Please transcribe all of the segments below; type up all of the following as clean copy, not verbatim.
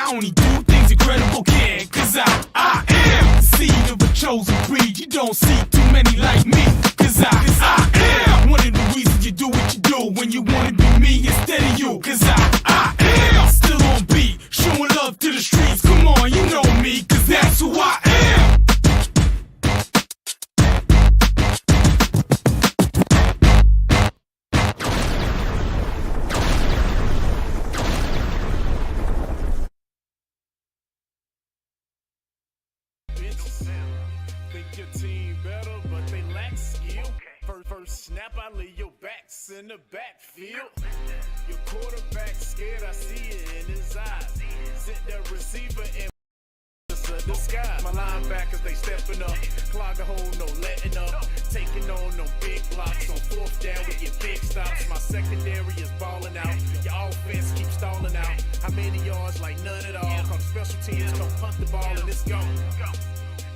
I only do things incredible can. Cause I am the seed of a chosen breed. You don't see too many like me. Cause I am one of the reasons you do what you do. When you wanna be me instead of you. Cause I am still on beat, showing love to the streets. Come on, you know me, cause that's who I am. Think your team better, but they lack skill. First snap, I lay your backs in the backfield. Your quarterback scared, I see it in his eyes. Sent the receiver in the sky. My linebackers, they stepping up. Clog the hole, no letting up. Taking on no big blocks. On fourth down, we get big stops. My secondary is balling out. Your offense keeps stalling out. How many yards? Like none at all. Come special teams, come punt the ball and it's gone.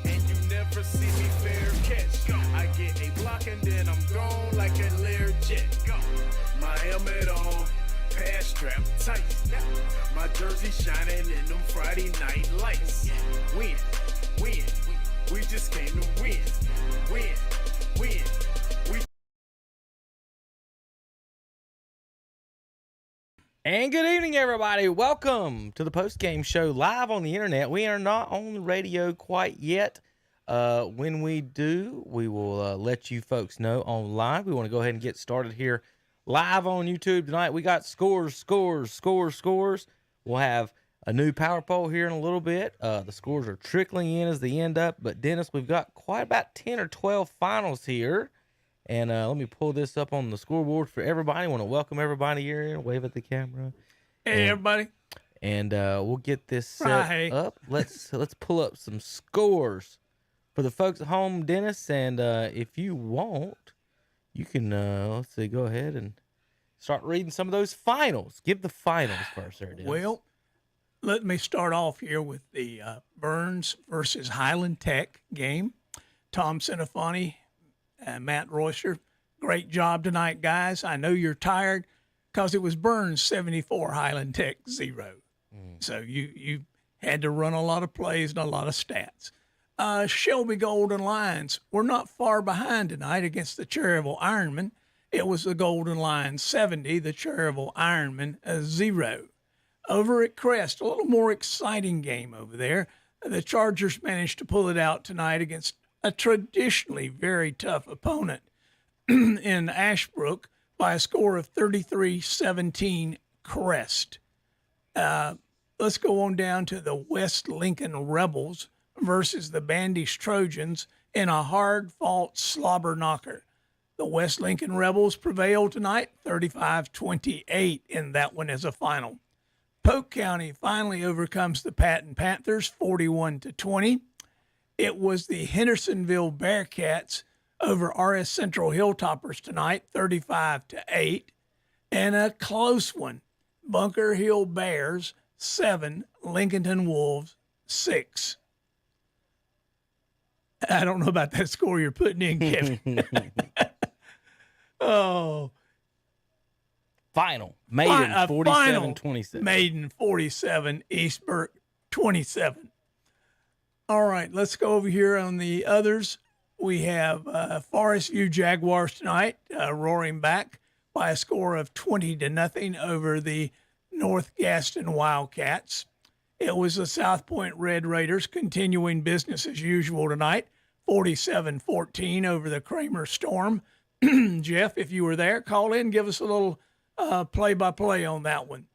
And you never see me fair catch. I get a block and then I'm gone like a Lear jet. My helmet on, pass strap tight. My jersey shining in them Friday night lights. Win, win, we just came to win. Win, win, we. And good evening, everybody. Welcome to the post-game show live on the internet. We are not on the radio quite yet. When we do, we will let you folks know online. We want to go ahead and get started here live on YouTube tonight. We got scores. We'll have a new power poll here in a little bit. The scores are trickling in as they end up. But, Dennis, we've got quite about 10 or 12 finals here. And let me pull this up on the scoreboard for everybody. I want to welcome everybody here. Wave at the camera. Hey, everybody. And we'll get this set up. Let's pull up some scores for the folks at home, Dennis. And if you want, you can, let's see, go ahead and start reading some of those finals. Give the finals first there, Dennis. Well, let me start off here with the Burns versus Highland Tech game. Tom Sinafani and Matt Royster, great job tonight, guys. I know you're tired because it was Burns 74, Highland Tech 0. So you had to run a lot of plays and a lot of stats. Shelby Golden Lions were not far behind tonight against the Cherryville Ironmen. It was the Golden Lions 70, the Cherryville Ironmen 0. Over at Crest, a little more exciting game over there. The Chargers managed to pull it out tonight against a traditionally very tough opponent in Ashbrook by a score of 33-17 Crest. Let's go on down to the West Lincoln Rebels versus the Bandish Trojans in a hard-fought slobber knocker. The West Lincoln Rebels prevailed tonight, 35-28 in that one as a final. Polk County finally overcomes the Patton Panthers, 41-20. It was the Hendersonville Bearcats over RS Central Hilltoppers tonight, 35-8. And a close one, Bunker Hill Bears 7, Lincolnton Wolves 6. I don't know about that score you're putting in, Kevin. Oh. Final. Maiden 47-27. Maiden 47, East Burke 27. All right, let's go over here on the others. We have Forest View Jaguars tonight, roaring back by a score of 20-0 over the North Gaston Wildcats. It was the South Point Red Raiders continuing business as usual tonight, 47-14 over the Kramer Storm. Jeff, if you were there, call in, give us a little play-by-play on that one.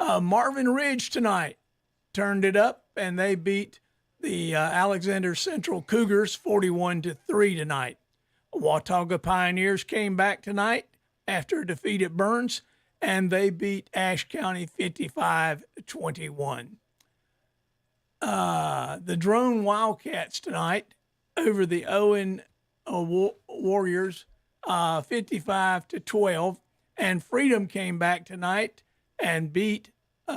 Marvin Ridge tonight turned it up, and they beat the Alexander Central Cougars 41-3 tonight. Watauga Pioneers came back tonight after a defeat at Burns, and they beat Ashe County 55-21. The Drone Wildcats tonight over the Owen Warriors 55-12, and Freedom came back tonight and beat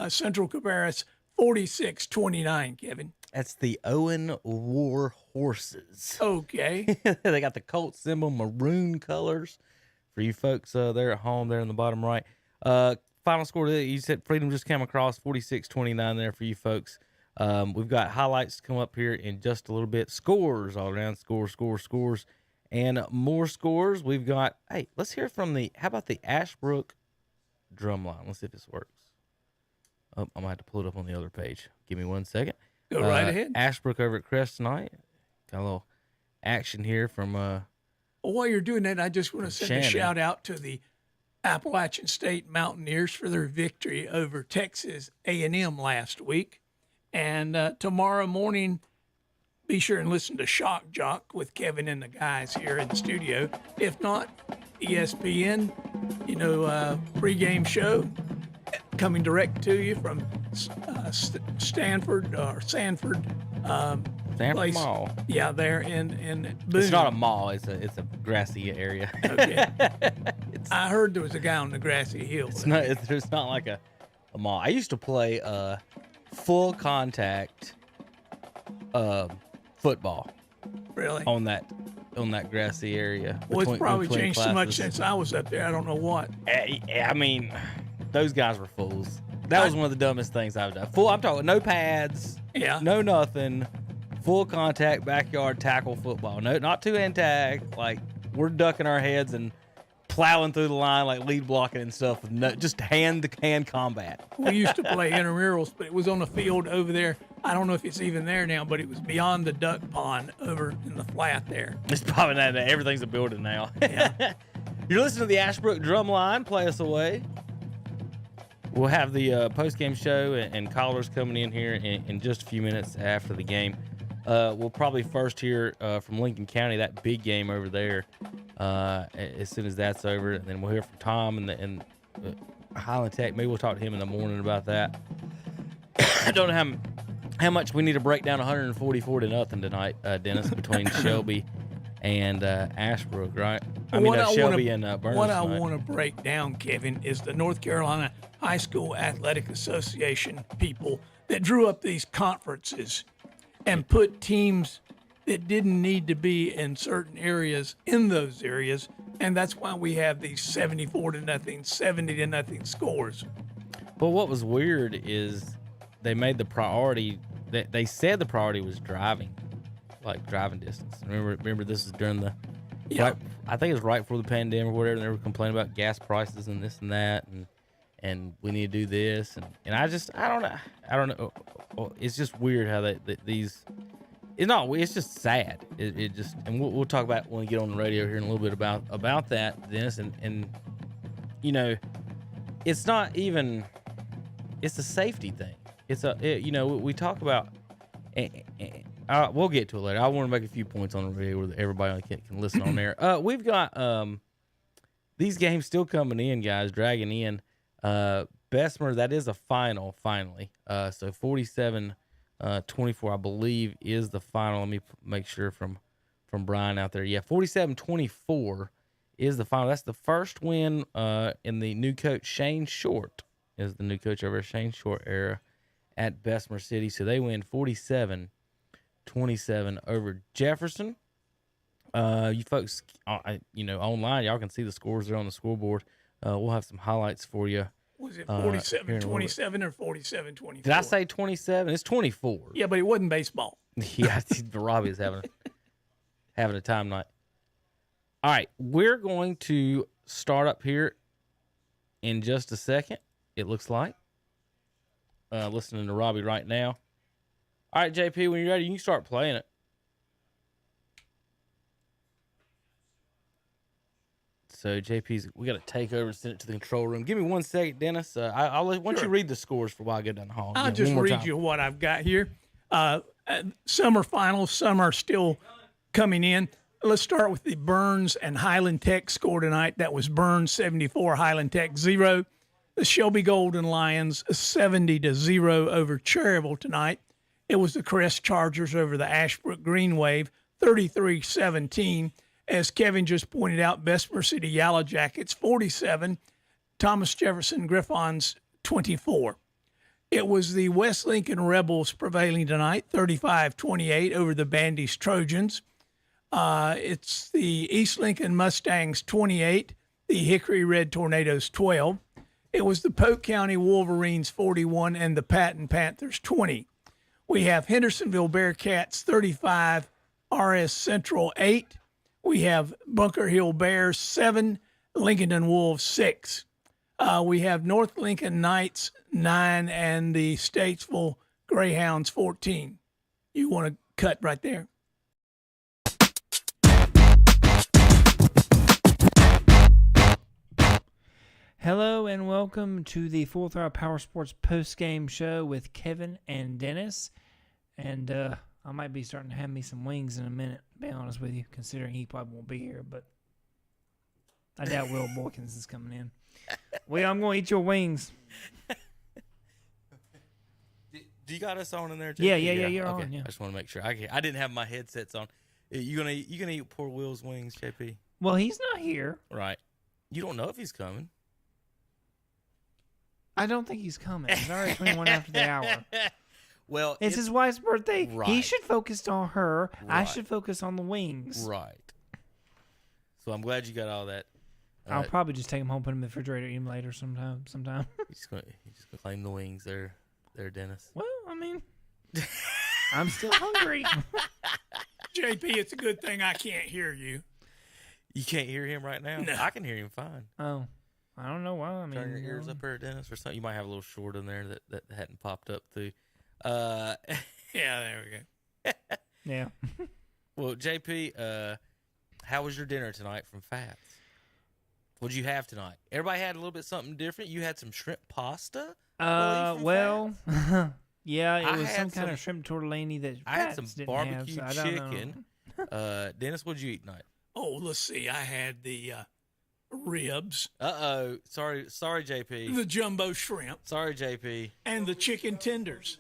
Central Cabarrus 46-29, Kevin. That's the Owen War Horses. Okay. They got the Colt symbol, maroon colors for you folks there at home there in the bottom right. final score, you said Freedom just came across 46-29 there for you folks. We've got highlights to come up here in just a little bit. Scores all around, scores, and more scores. We've got, hey, let's hear from how about the Ashbrook drum line? Let's see if this works. Oh, I'm going to have to pull it up on the other page. Give me 1 second. Go right ahead. Ashbrook over at Crest tonight. Got a little action here from Well, while you're doing that, I just want to send a shout out to the Appalachian State Mountaineers for their victory over Texas A&M last week. And tomorrow morning, be sure and listen to Shock Jock with Kevin and the guys here in the studio. If not, ESPN, pregame show coming direct to you from Sanford Sanford place. Mall. Yeah, there in Boone. It's not a mall. It's a grassy area. Okay. I heard there was a guy on the grassy hill. It's not like a mall. I used to play full contact football. Really? On that grassy area. Well, it's probably changed so much classes. since I was up there. I don't know what. I mean, those guys were fools. That was one of the dumbest things I've done. I'm talking no pads. Yeah. No nothing. Full contact backyard tackle football. No, not two-hand tag. Like, we're ducking our heads and plowing through the line like lead blocking and stuff with just hand-to-hand combat. We used to play intramurals, but it was on a field over there. I don't know if it's even there now, but it was beyond the duck pond over in the flat there. It's probably not. Everything's a building now. Yeah. You're listening to the Ashbrook drum line. Play us away. We'll have the post-game show and callers coming in here in just a few minutes after the game. We'll probably first hear from Lincoln County, that big game over there, as soon as that's over. And then we'll hear from Tom and Highland Tech. Maybe we'll talk to him in the morning about that. I don't know how much we need to break down 144-0 tonight, Dennis, between Shelby and Ashbrook, right? Shelby and Burns. What I want to break down, Kevin, is the North Carolina High School Athletic Association people that drew up these conferences and put teams that didn't need to be in certain areas in those areas, and that's why we have these 74-0, 70-0 scores. But what was weird is they made the priority. They said the priority was driving distance. Remember this is during the. Yeah. Right, I think it was right before the pandemic or whatever. And they were complaining about gas prices and this and that, and we need to do this, and I don't know. It's just weird how these. It's just sad. It just, and we'll talk about when we get on the radio here in a little bit about that, Dennis, and it's not even. It's a safety thing. We talk about. We'll get to it later. I want to make a few points on the radio where everybody can listen on there. We've got these games still coming in, guys, dragging in. Bessemer, that is a final, finally. So 47-24, I believe, is the final. Let me make sure from Brian out there. Yeah, 47-24 is the final. That's the first win in the new coach, Shane Short, is the new coach over Shane Short era at Bessemer City. So they win 47-27 over Jefferson. You folks, online, y'all can see the scores there on the scoreboard. We'll have some highlights for you. Was it 47-27 or 47-24? Did I say 27? It's 24. Yeah, but it wasn't baseball. Yeah, Robbie is having a time night. All right, we're going to start up here in just a second, it looks like. Listening to Robbie right now. All right, JP, when you're ready, you can start playing it. So we got to take over and send it to the control room. Give me 1 second, Dennis. I'll let you read the scores for a while I go down the hall. I'll just read you what I've got here. Some are finals, some are still coming in. Let's start with the Burns and Highland Tech score tonight. That was Burns 74, Highland Tech 0. The Shelby Golden Lions 70-0 over Cherryville tonight. It was the Crest Chargers over the Ashbrook Green Wave 33-17. As Kevin just pointed out, Bessemer City Yellow Jackets 47, Thomas Jefferson Griffons 24. It was the West Lincoln Rebels prevailing tonight, 35-28 over the Bandish Trojans. It's the East Lincoln Mustangs 28, the Hickory Red Tornadoes 12. It was the Polk County Wolverines 41 and the Patton Panthers 20. We have Hendersonville Bearcats 35, RS Central 8. We have Bunker Hill Bears 7, Lincoln Wolves 6. We have North Lincoln Knights 9 and the Statesville Greyhounds 14. You want to cut right there? Hello and welcome to the Full Throttle Power Sports post-game show with Kevin and Dennis. And I might be starting to have me some wings in a minute, to be honest with you, considering he probably won't be here. But I doubt Will Boykins is coming in. Well, I'm going to eat your wings. Do you got us on in there, JP? Yeah, you're okay. on, yeah. I just want to make sure. I didn't have my headsets on. You gonna eat poor Will's wings, JP? Well, he's not here. Right. You don't know if he's coming. I don't think he's coming. It's already 21 after the hour. Well, It's his wife's birthday. He Right. should focus on her. I Right. should focus on the wings. Right. So I'm glad you got all that. I'll probably just take him home, put him in the refrigerator, eat him later sometime. He's just gonna claim the wings there, Dennis. Well, I mean, I'm still hungry. JP, it's a good thing I can't hear you. You can't hear him right now? No. I can hear him fine. Oh, I don't know why. I mean, Turn your ears up there, Dennis, or something. You might have a little short in there that hadn't popped up through. Yeah, there we go. Yeah. Well, JP, how was your dinner tonight from Fats? What'd you have tonight? Everybody had a little bit something different. You had some shrimp pasta? Well, yeah, it I was had some kind some- of shrimp tortellini that I had Fats some didn't barbecue have, so I don't chicken. know. Dennis, what'd you eat tonight? Oh, let's see. I had the ribs, Uh-oh. Sorry, JP. the jumbo shrimp, Sorry, JP. and the chicken tenders.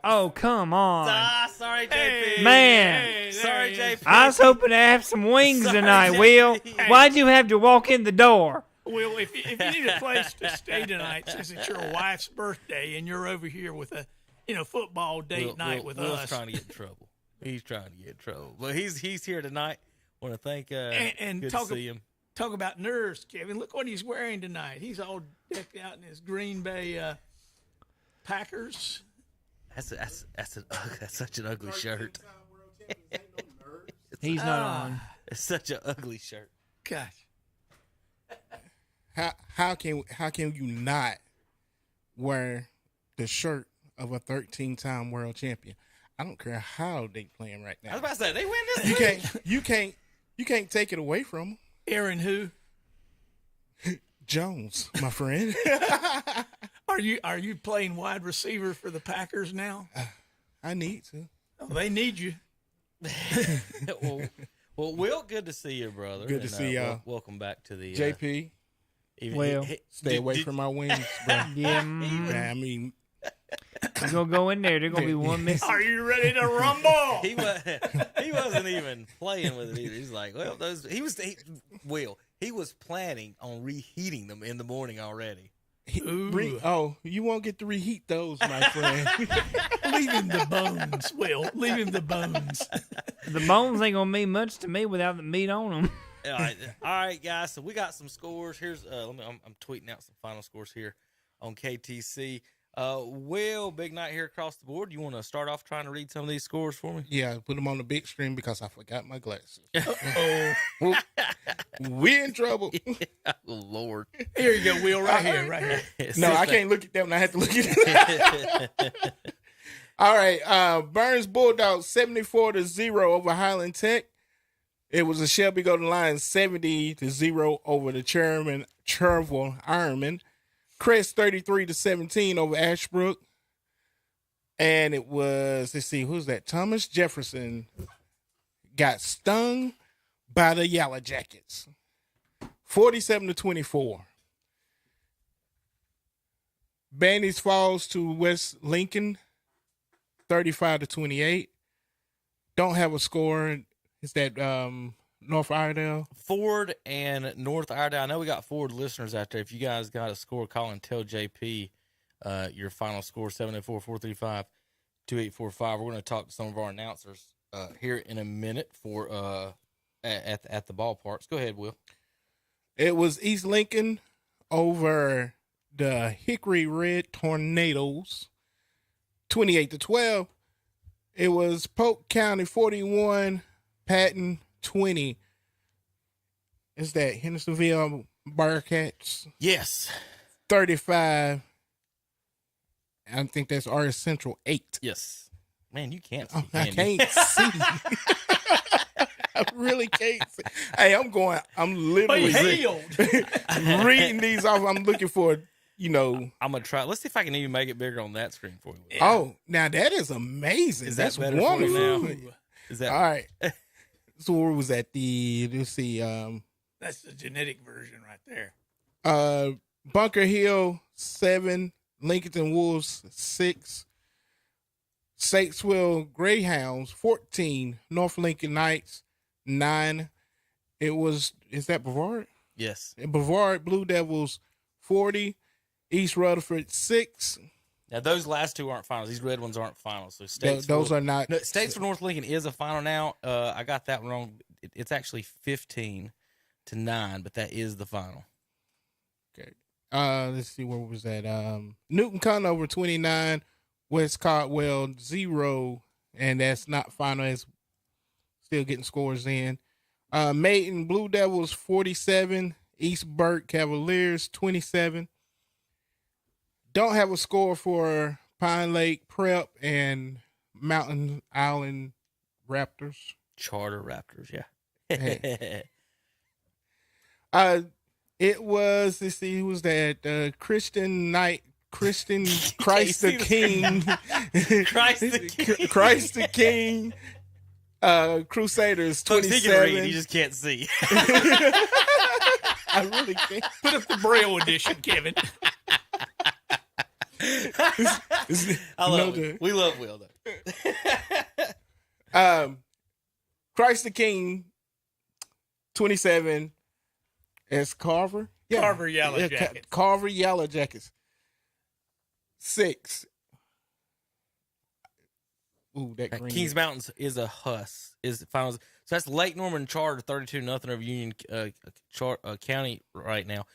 Oh, come on. Sorry, JP. Man. Sorry, JP. I was hoping to have some wings Sorry, tonight, JP. Will. Why'd you have to walk in the door? Well, if you need a place to stay tonight, since it's your wife's birthday and you're over here with a football date night with Will's us, trying to get in trouble. He's trying to get in trouble. But he's here tonight. Want to thank and good talk to see him. talk about nerves, Kevin. Look what he's wearing tonight. He's all decked out in his Green Bay Packers. That's such an ugly shirt. He's not on. It's such an ugly shirt. Gosh. How can you not wear the shirt of a 13-time world champion? I don't care how they playing right I now. was about to say they win this. You can't take it away from them. Aaron, who? Jones, my friend. Are you playing wide receiver for the Packers now? I need to. Oh, they need you. well, Will, good to see you, brother. Good to see y'all. Welcome back to the JP, Well, stay away from my wings, bro. Yeah, Man, I mean, he's going to go in there. There's going to be one missing. Are you ready to rumble? He wasn't even playing with it either. He's like, well, he was planning on reheating them in the morning already. you won't get to reheat those, my friend. Leave him the bones, Will. Leave him the bones. The bones ain't going to mean much to me without the meat on them. All right, guys. So we got some scores. Here's I'm tweeting out some final scores here on KTC. Will, big night here across the board. You want to start off trying to read some of these scores for me? Yeah, put them on the big screen because I forgot my glasses. Oh, We're in trouble. Oh, Lord. here you go, Will. Right here. No, I can't look at them. I have to look at them. All right. Burns Bulldogs 74-0 over Highland Tech. It was a Shelby Golden Lions 70-0 over the Cherville Ironman. Crest 33-17 over Ashbrook. And it was, let's see, who's that? Thomas Jefferson got stung by the Yellow Jackets. 47-24. Bandish falls to West Lincoln 35-28. Don't have a score. Is that North Iredale? Ford and North Iredale. I know we got Ford listeners out there. If you guys got a score, call and tell JP your final score, 704-435-2845. We're going to talk to some of our announcers here in a minute for at the ballparks. Go ahead, Will. It was East Lincoln over the Hickory Red Tornadoes, 28-12. It was Polk County 41, Patton 20. Is that Hendersonville Bearcats Yes. 35? I think that's RS Central 8. Yes. Man, you can't see. Oh, I can you? can't see. I really can't see. Hey, I'm literally reading these off. I'm looking for, I'm gonna try. Let's see if I can even make it bigger on that screen for you. Oh, now that is amazing. Is that That's better for you wonderful. now? Is that All right. So where was that? Let's see, That's the genetic version right there. Bunker Hill 7, Lincoln Wolves 6, Statesville Greyhounds 14, North Lincoln Knights 9. Is that Brevard? Yes. Brevard Blue Devils 40, East Rutherford 6. Now those last two aren't finals. These red ones aren't finals. So Those are not. No, States for North Lincoln is a final now. I got that one wrong. It's actually 15-9, but that is the final. Okay. Let's see, where was that? Newton Conover 29, West Caldwell 0, and that's not final. It's still getting scores in. Maiden Blue Devils 47, East Burke Cavaliers 27. Don't have a score for Pine Lake Prep and Mountain Island Raptors. Charter Raptors, yeah. It was, let's see, who was that? Christian Christ the King. Christ the King. Christ the King. Crusaders Folks, he can read, 27. he just can't see. I really can't. Put up the Braille edition, Kevin. I love it. We love Will, though. Christ the King 27. As Carver? Yeah. Carver Yellow Jackets. Carver Yellow Jackets. 6. Ooh, that green. Kings Mountains is a Hust. Is finals. So that's Lake Norman Charter 32-0 over Union County right now.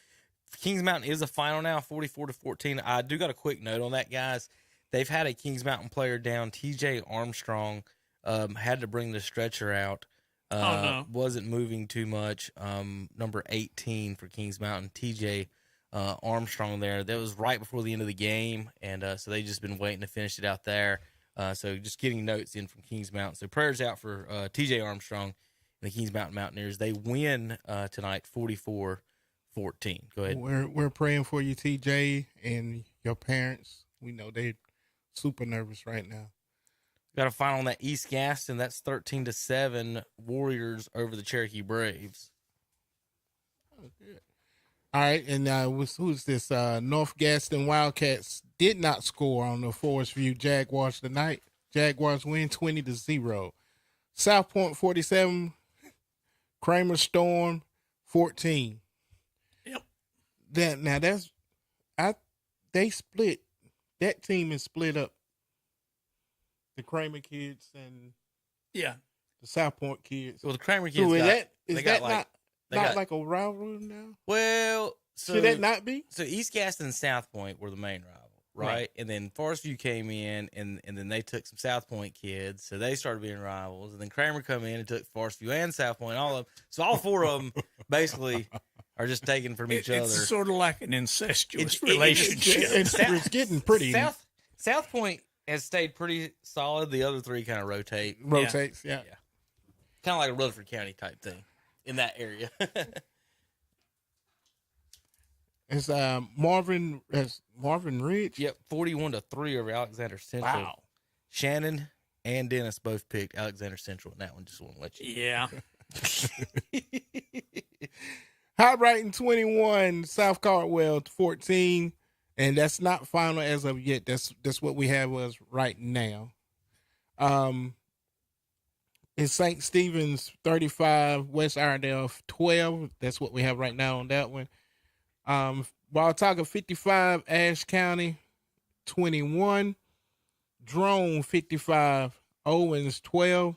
Kings Mountain is a final now, 44-14. I do got a quick note on that, guys. They've had a Kings Mountain player down. TJ Armstrong had to bring the stretcher out. Wasn't moving too much. Number 18 for Kings Mountain, TJ Armstrong there. That was right before the end of the game, and so they just been waiting to finish it out there. So just getting notes in from Kings Mountain. So prayers out for TJ Armstrong and the Kings Mountain Mountaineers. They win tonight, 44-14. Go ahead. We're praying for you, TJ, and your parents. We know they're super nervous right now. Got a final on that East Gaston. That's 13-7 Warriors over the Cherokee Braves. Oh, good. All right, and who's this? North Gaston Wildcats did not score on the Forest View Jaguars tonight. Jaguars win 20-0. South Point 47, Kramer Storm 14. Yep. They split. That team is split up. The Kramer kids and the South Point kids. Well, the Kramer kids So they got not like a rivalry now? Well, so Should that not be? So East Gaston and South Point were the main rival, right? And then Forest View came in, and then they took some South Point kids, so they started being rivals. And then Kramer come in and took Forest View and South Point, all of them. So all four of them basically are just taken from each other. It's sort of like an incestuous relationship. It's getting pretty. South Point has stayed pretty solid. The other three kind of rotate. Rotates, yeah. Kind of like a Rutherford County type thing in that area. It's Marvin Ridge. Yep, 41-3 over Alexander Central. Wow. Shannon and Dennis both picked Alexander Central in that one. Just want to let you know. Yeah. High Brighton 21, South Caldwell 14, and that's not final as of yet. That's what we have as right now. It's St. Stephen's 35, West Iredale 12. That's what we have right now on that one. Watauga 55, Ashe County 21, Drone 55, Owens 12,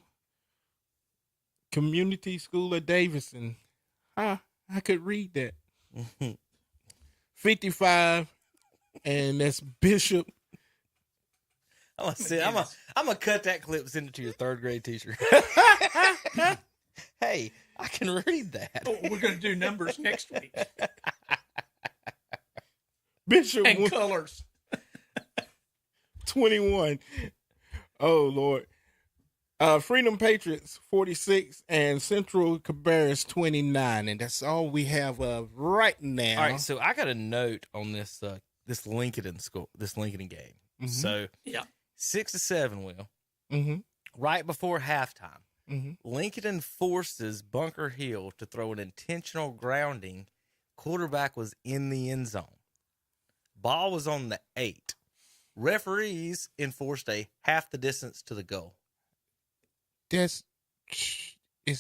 Community School of Davidson. I could read that. 55, and that's Bishop. I'm gonna cut that clip, send it to your 3rd grade teacher. Hey, I can read that. Oh, we're going to do numbers next week. Bishop And colors. 21. Oh, Lord. Freedom Patriots 46 and Central Cabarrus 29, and that's all we have right now. All right, so I got a note on this this Lincoln game. Mhm. So Yeah. 6-7, Will. Mm-hmm. Right before halftime, Mm-hmm. Lincoln forces Bunker Hill to throw an intentional grounding. Quarterback was in the end zone. Ball was on the 8. Referees enforced a half the distance to the goal. Is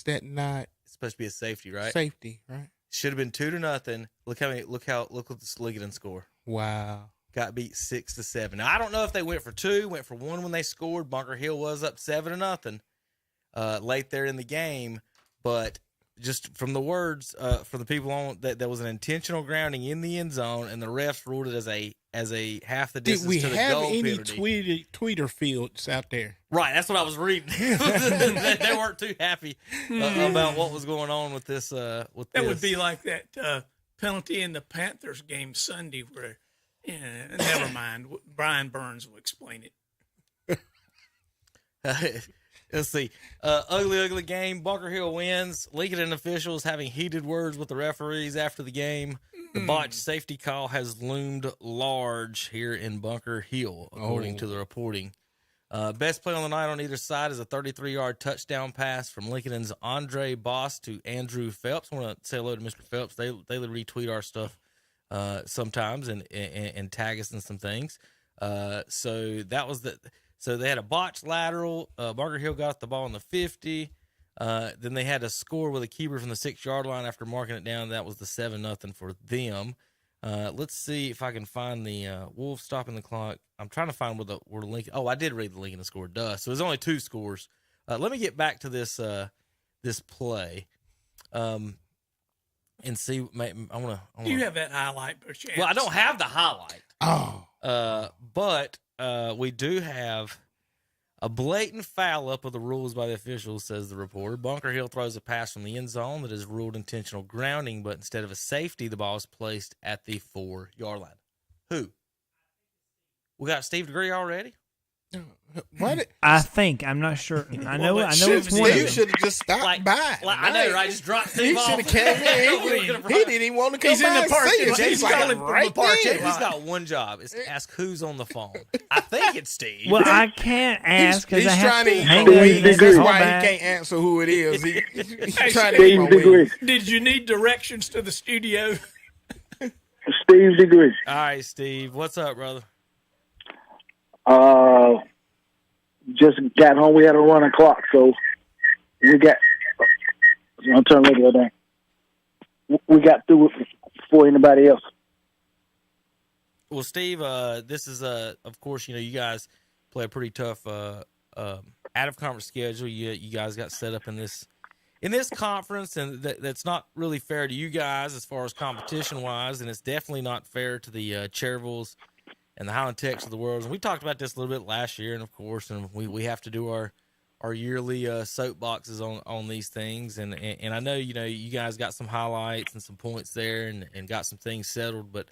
that not It's supposed to be a safety, right? safety, right? Should have been 2-0. Look at this Lincoln score. Wow. Got beat 6-7. Now I don't know if they went for 2, went for 1 when they scored. Bunker Hill was up 7-0 late there in the game, but just from the words for the people on that, there was an intentional grounding in the end zone, and the refs ruled it as a half the Did distance we to the have goal any penalty. tweeter fields out there? Right, that's what I was reading. They weren't too happy about what was going on with this. That would be like that penalty in the Panthers game Sunday where, never mind. Brian Burns will explain it. Let's see. Ugly game. Bunker Hill wins. Lincoln officials having heated words with the referees after the game. The botched safety call has loomed large here in Bunker Hill, according to the reporting. Best play on the night on either side is a 33-yard touchdown pass from Lincoln's Andre Boss to Andrew Phelps. I want to say hello to Mr. Phelps. They retweet our stuff sometimes and tag us in some things. So that was So they had a botched lateral. Bunker Hill got the ball on the 50. Then they had to score with a keeper from the 6-yard line after marking it down. That was the 7-0 for them. Let's see if I can find the Wolves stopping the clock. I'm trying to find where Lincoln. Oh, I did read the Lincoln score. Duh. So there's only 2 scores. Let me get back to this this play, and see. I want to. Do you have that highlight? Well, I don't have the highlight. Oh. But we do have a blatant foul up of the rules by the officials, says the reporter. Bunker Hill throws a pass from the end zone that is ruled intentional grounding, but instead of a safety, the ball is placed at the 4-yard line. Who? We got Steve Degree already? What? I'm not sure. I know it's one of Steve them. should have just stopped by. I know, right? Just drop Steve He off. should have came in. He didn't even want to come He's in by the and parking see lot. us. He's He's like calling from right the parking there. He's got one job. It's to ask who's on the phone. I think it's Steve. Well, I can't ask because He's I have trying to to eat hang the up wings. and That's call why back. he can't answer who it is. He's Hey, trying to eat my Steve's degree. wings. Did you need directions to the studio? Steve's degree. All right, Steve. What's up, brother? Just got home. We had a running clock, so we got. I'll turn the radio down. We got through it before anybody else. Well, Steve, this is of course, you guys play a pretty tough out of conference schedule. You guys got set up in this conference, and that's not really fair to you guys as far as competition wise, and it's definitely not fair to the Chervilles and the Highland Techs of the world. And we talked about this a little bit last year, and of course, and we have to do our yearly soapboxes on these things, and I know you guys got some highlights and some points there, and got some things settled, but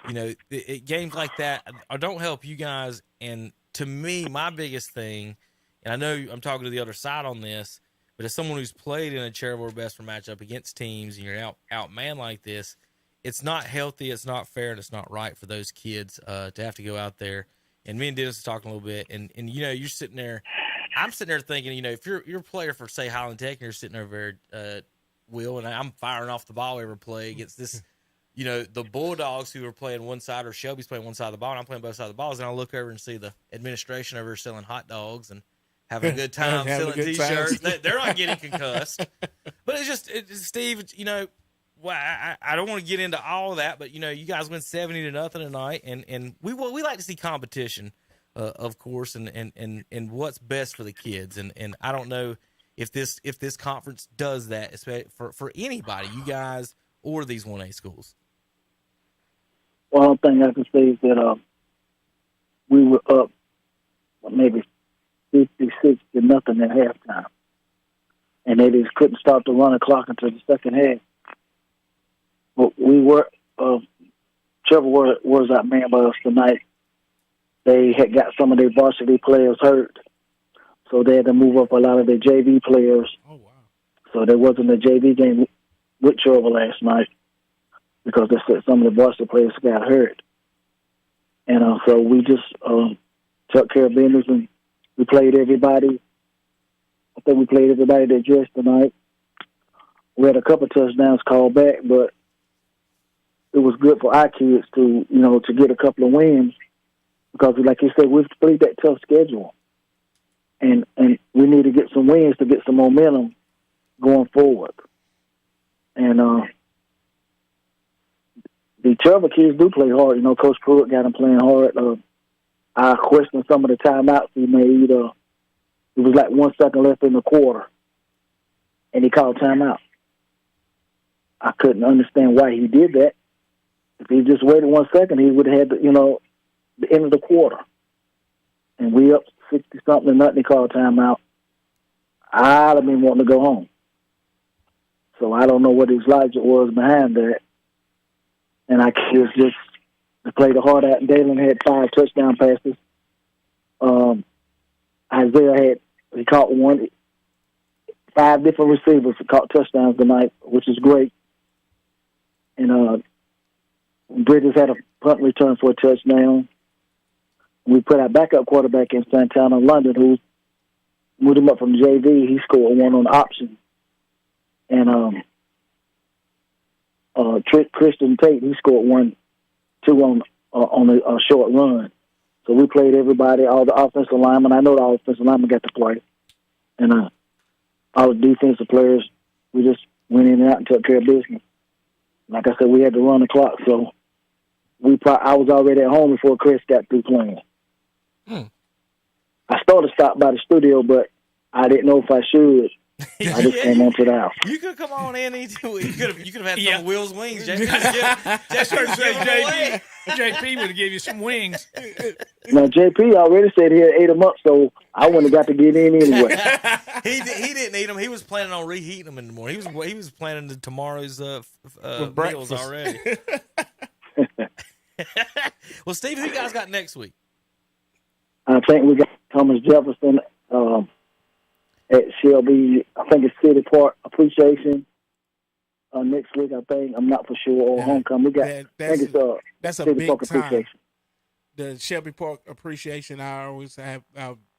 games like that don't help you guys. And to me, my biggest thing, and I know I'm talking to the other side on this, but as someone who's played in a Cherville or Bessemer matchup against teams, and you're outmanned like this, it's not healthy, it's not fair, and it's not right for those kids to have to go out there. And me and Dennis are talking a little bit, and you're sitting there. I'm sitting there thinking, if you're a player for, say, Highland Tech, and you're sitting over there, Will, and I'm firing off the ball every play against this, the Bulldogs who are playing one side, or Shelby's playing one side of the ball, and I'm playing both sides of the balls, and I look over and see the administration over selling hot dogs and having a good time, selling T-shirts. They're not getting concussed. But it's Steve, well, I don't want to get into all of that, but, you guys win 70-0 tonight, and we like to see competition, of course, and what's best for the kids. And I don't know if this conference does that, especially for anybody, you guys or these 1A schools. one thing I can say is that we were up maybe 56 to nothing at halftime, and they just couldn't start the run clock until the second half. But we were Trevor was our man by us tonight. They had got some of their varsity players hurt, so they had to move up a lot of their JV players. Oh, wow. So there wasn't a JV game with Trevor last night because they said some of the varsity players got hurt. And so we just took care of business, and we played everybody. I think we played everybody that dressed tonight. We had a couple of touchdowns called back, but it was good for our kids to get a couple of wins because, like you said, we've played that tough schedule. And we need to get some wins to get some momentum going forward. And the Trevor kids do play hard. You know, Coach Pruitt got them playing hard. I questioned some of the timeouts he made. It was like 1 second left in the quarter, and he called timeout. I couldn't understand why he did that. If he just waited 1 second, he would have had the end of the quarter. And we up 60-something and nothing, he called timeout. I'd have been wanting to go home. So I don't know what his logic was behind that. And I kids just played the hard out. Dalen had 5 touchdown passes. Isaiah he caught one. 5 different receivers caught touchdowns tonight, which is great. And Bridges had a punt return for a touchdown. We put our backup quarterback in Santana London, who moved him up from JV. He scored one on option. And Christian Tate, he scored 2 on a short run. So we played everybody, all the offensive linemen. I know the offensive linemen got to play. And all the defensive players, we just went in and out and took care of business. Like I said, we had to run the clock, so I was already at home before Chris got through playing. I started to stop by the studio, but I didn't know if I should. I just came on to the house. You could come on in. You could have had some of Will's wings. JP, JP would have gave you some wings. Now, JP already said he had ate them up, so I wouldn't have got to get in anyway. He didn't eat them. He was planning on reheating them in the morning. He was planning tomorrow's meals already. Well, Steve, who you guys got next week? I think we got Thomas Jefferson at Shelby. I think it's City Park Appreciation next week. I think I'm not for sure. Or homecoming. We got. That's a City big Park time. Appreciation. The Shelby Park Appreciation. I always have.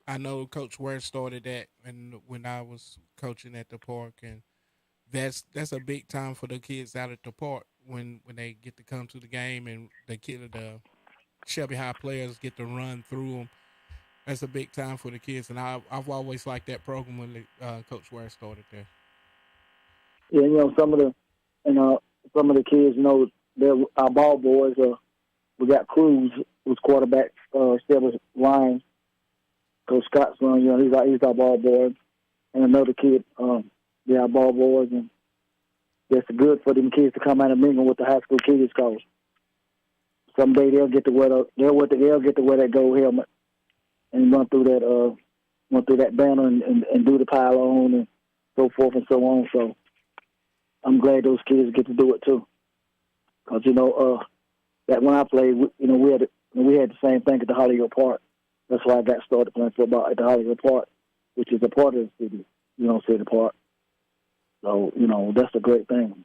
I know Coach Ware started that, and when I was coaching at the park, and that's a big time for the kids out at the park when they get to come to the game, and the Shelby High players get to run through them. That's a big time for the kids, and I've always liked that program when Coach Ware started there. Yeah, some of the kids they're our ball boys. We got Cruz, who's quarterback, Silver Lions. Coach Scott's son, he's our ball boy, and another kid, they're our ball boys, and it's good for them kids to come out and mingle with the high school kids. Cause someday they'll get to wear that gold helmet and run through that banner and do the pile-on and so forth and so on. So I'm glad those kids get to do it too. Because that when I played, we had the same thing at the Hollywood Park. That's why I got started playing football at the Hollywood Park, which is a part of the city, City Park. So that's a great thing.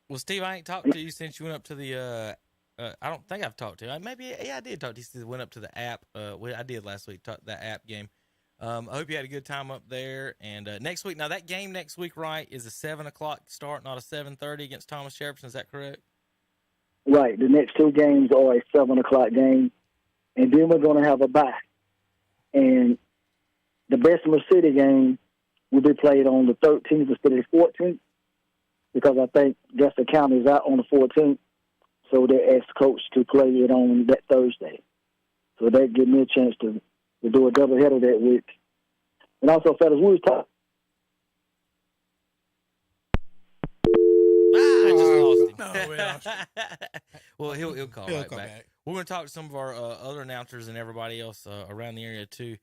Well, Steve, I ain't talked to you since you went up to the. I don't think I've talked to you. Maybe I did talk to you since I went up to the app. I did last week. That app game. I hope you had a good time up there. And next week, now that game next week, right, is a 7:00 start, not a 7:30 against Thomas Jefferson. Is that correct? Right. The next 2 games are a 7:00 game, and then we're going to have a bye. And the Bessemer City game will be played on the 13th instead of the 14th because I think Gessner County is out on the 14th. So they asked Coach to play it on that Thursday. So that give me a chance to do a doubleheader that week. And also, fellas, we was talking. I just lost him. No, we lost him. Well, he'll call He'll right come back. back. We're going to talk to some of our other announcers and everybody else around the area too.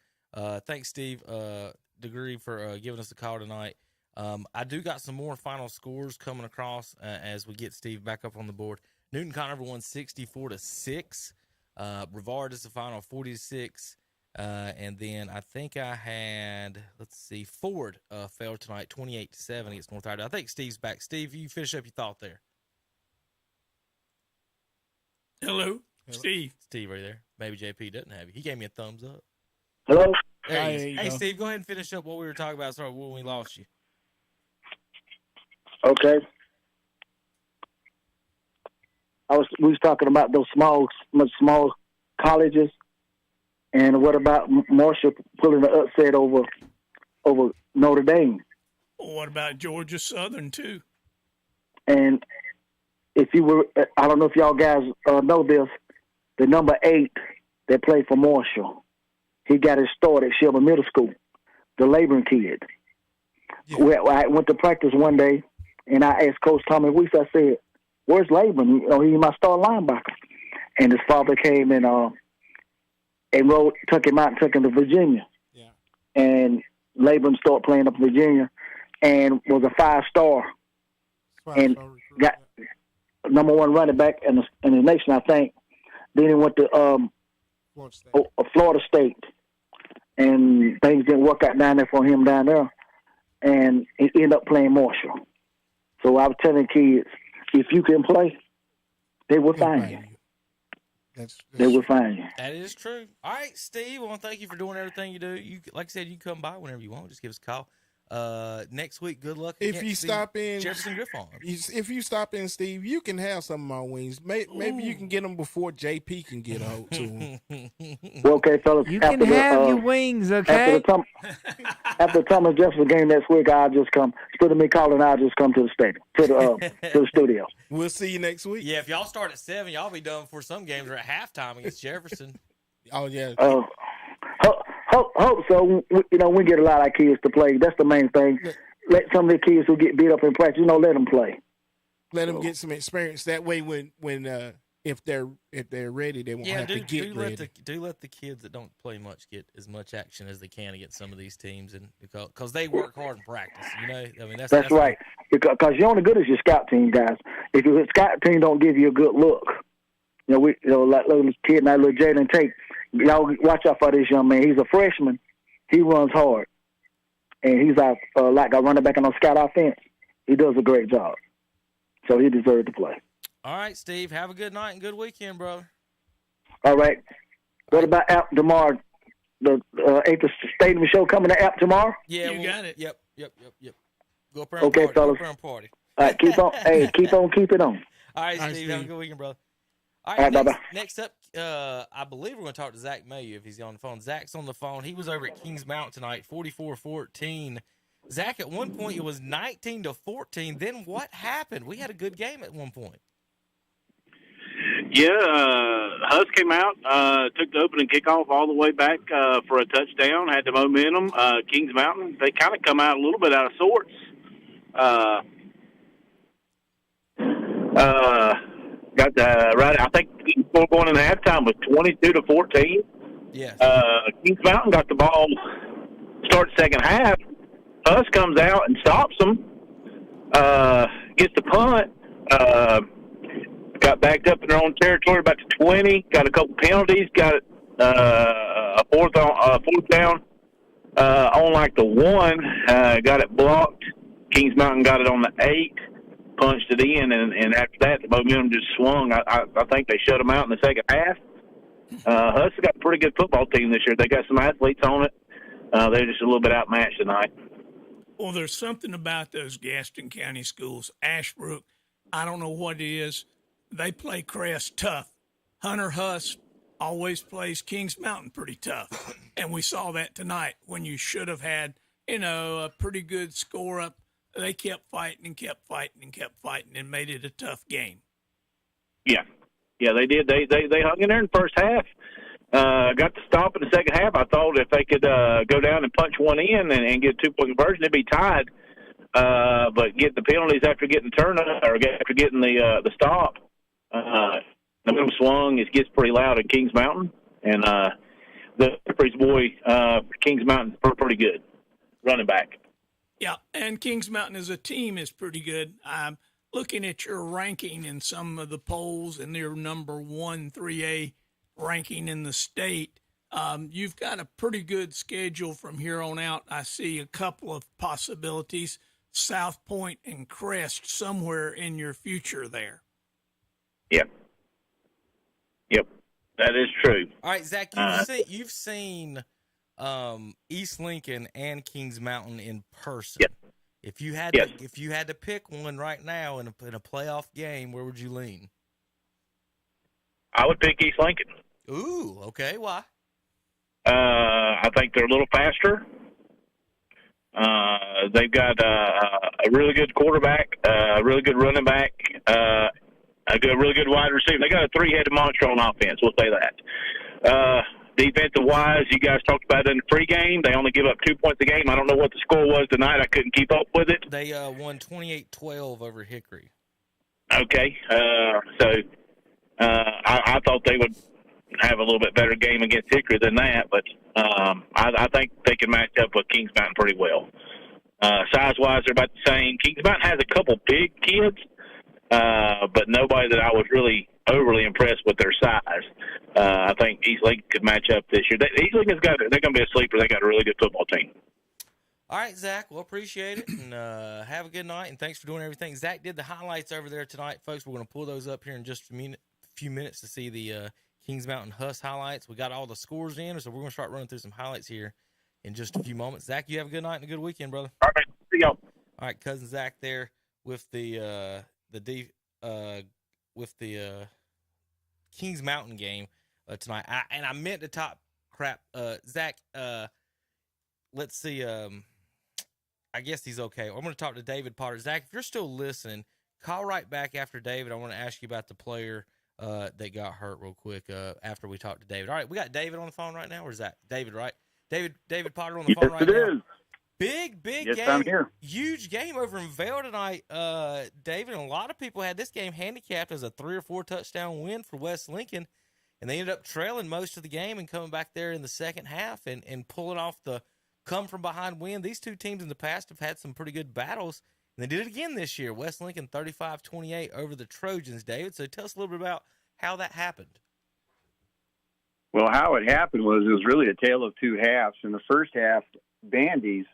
Thanks, Steve Degree, for giving us a call tonight. I do got some more final scores coming across as we get Steve back up on the board. Newton Conover won 64-6. Brevard is the final 40-6. And then I think I had, Ford fell tonight 28-7 against North Iredell. I think Steve's back. Steve, you finish up your thought there. Hello, Steve. Steve, right there. Maybe JP doesn't have you. He gave me a thumbs up. Hello? There he is. There you Hey, go. Steve, go ahead and finish up what we were talking about. Sorry, when we lost you. Okay. We was talking about those small colleges, and what about Marshall pulling the upset over Notre Dame? Well, what about Georgia Southern, too? And if you were, I don't know if y'all guys know this, the number 8 that played for Marshall, he got his start at Shelby Middle School, the laboring kid. Yeah. I went to practice one day, and I asked Coach Tommy Weeks, I said, where's Laban? He's my star linebacker. And his father came and took him out and took him to Virginia. Yeah. And Laban started playing up in Virginia and was a 5-star. And got number 1 running back in the nation, I think. Then he went to Florida State. And things didn't work out down there for him down there. And he ended up playing Marshall. So I was telling kids, if you can play, they will find you. They will find you. That is true. All right, Steve, I want to thank you for doing everything you do. You, like I said, you come by whenever you want. Just give us a call. Next week, good luck. If you stop in Jefferson Griffon. If you stop in, Steve, you can have some of my wings. Maybe you can get them before JP can get a hold to them. Well, okay, fellas. You can have your wings, okay? After the Thomas Jefferson game next week, I'll just come. Instead of me calling, I'll just come to the stadium, to the studio. We'll see you next week. Yeah, if y'all start at 7, y'all be done before some games are at halftime against Jefferson. Oh, yeah. Hope so. We get a lot of kids to play. That's the main thing. Let some of the kids who get beat up in practice, let them play. Let them get some experience. That way, when if they're ready, they won't have to get ready. Let the kids that don't play much get as much action as they can against some of these teams, and because they work hard in practice. That's right. Because you're only good as your scout team, guys. If your scout team don't give you a good look, like little kid and that little Jalen Tate. Y'all watch out for this young man. He's a freshman. He runs hard, and he's like a running back on a scout offense. He does a great job, so he deserves to play. All right, Steve. Have a good night and good weekend, brother. All right. What about App tomorrow? The 8th Stadium show coming to App tomorrow? Yeah, You got it. Yep. Go up there and Okay, party. fellas. Go up there and party. All right, keep on. keep it on. All right, All right, Steve. Have a Steve. good weekend, brother. All All right, right, bye-bye. next up, I believe we're going to talk to Zach Mayu if he's on the phone. Zach's on the phone. He was over at Kings Mountain tonight, 44-14. Zach, at one point it was 19-14. Then what happened? We had a good game at one point. Yeah, Hust came out, took the opening kickoff all the way back for a touchdown, had the momentum. Kings Mountain, they kind of come out a little bit out of sorts. Got the right. I think the score going into halftime was 22-14. Yes. Kings Mountain got the ball. Start second half. Hust comes out and stops them. Gets the punt. Got backed up in their own territory about to 20. Got a couple penalties. Got a fourth down on like the 1. Got it blocked. Kings Mountain got it on the 8. Punched it in, and after that, the momentum just swung. I think they shut them out in the second half. Hust got a pretty good football team this year. They got some athletes on it. They're just a little bit outmatched tonight. Well, there's something about those Gaston County schools. Ashbrook, I don't know what it is. They play Crest tough. Hunter Hust always plays Kings Mountain pretty tough. And we saw that tonight when you should have had, a pretty good score up. They kept fighting and made it a tough game. Yeah, they did. They hung in there in the first half. Got to stop in the second half. I thought if they could go down and punch one in and get a 2-point conversion, they'd be tied. but getting the penalties after getting turned or after getting the stop, the middle swung, it gets pretty loud at Kings Mountain, and the Priest boy, Kings Mountain, pretty good running back. Yeah, and Kings Mountain as a team is pretty good. I'm looking at your ranking in some of the polls, and they're number 1 3A ranking in the state. You've got a pretty good schedule from here on out. I see a couple of possibilities, South Point and Crest, somewhere in your future there. Yep, that is true. All right, Zach, you've seen East Lincoln and Kings Mountain in person. Yep. If you had to pick one right now in a playoff game, where would you lean? I would pick East Lincoln. Ooh, okay. Why? I think they're a little faster. They've got a really good quarterback, a really good running back, a really good wide receiver. They got a three-headed monster on offense. We'll say that. Defensive-wise, you guys talked about it in the pregame. They only give up 2 points a game. I don't know what the score was tonight. I couldn't keep up with it. They won 28-12 over Hickory. Okay. I thought they would have a little bit better game against Hickory than that, but I think they can match up with Kings Mountain pretty well. Size-wise, they're about the same. Kings Mountain has a couple big kids, but nobody that I was really overly impressed with their size. I think East Lincoln could match up this year. East Lincoln's they're going to be a sleeper. They got a really good football team. All right, Zach, we'll appreciate it, and have a good night, and thanks for doing everything. Zach did the highlights over there tonight, folks. We're going to pull those up here in just a few minutes to see the Kings Mountain Hust highlights. We got all the scores in, so we're going to start running through some highlights here in just a few moments. Zach, you have a good night and a good weekend, brother. All right, see y'all. All right, cousin Zach there with the Kings Mountain game tonight. I meant to top crap. Zach, let's see. I guess he's okay. I'm going to talk to David Potter. Zach, if you're still listening, call right back after David. I want to ask you about the player that got hurt real quick after we talk to David. All right, we got David on the phone right now. Or is that David, right? David Potter on the phone right now. Yes, it is. Big Yes, game. I'm here. Huge game over in Vail tonight, David. And a lot of people had this game handicapped as a 3 or 4 touchdown win for West Lincoln. And they ended up trailing most of the game and coming back there in the second half and pulling off the come-from-behind win. These two teams in the past have had some pretty good battles, and they did it again this year. West Lincoln 35-28 over the Trojans, David. So tell us a little bit about how that happened. Well, how it happened was it was really a tale of two halves. In the first half, Bandish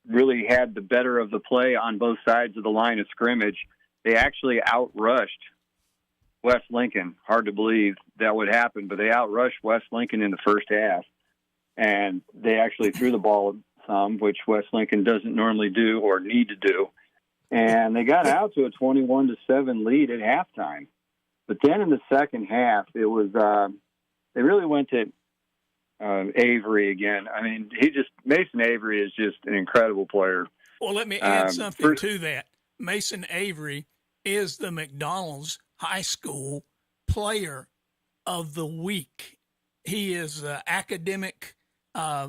really had the better of the play on both sides of the line of scrimmage. They actually outrushed West Lincoln. Hard to believe that would happen, but they outrushed West Lincoln in the first half. And they actually threw the ball some, which West Lincoln doesn't normally do or need to do. And they got out to a 21-7 lead at halftime. But then in the second half, it was they really went to Avery again. I mean, Mason Avery is just an incredible player. Well, let me add something to that. Mason Avery is the McDonald's High School Player of the Week. He is academic, I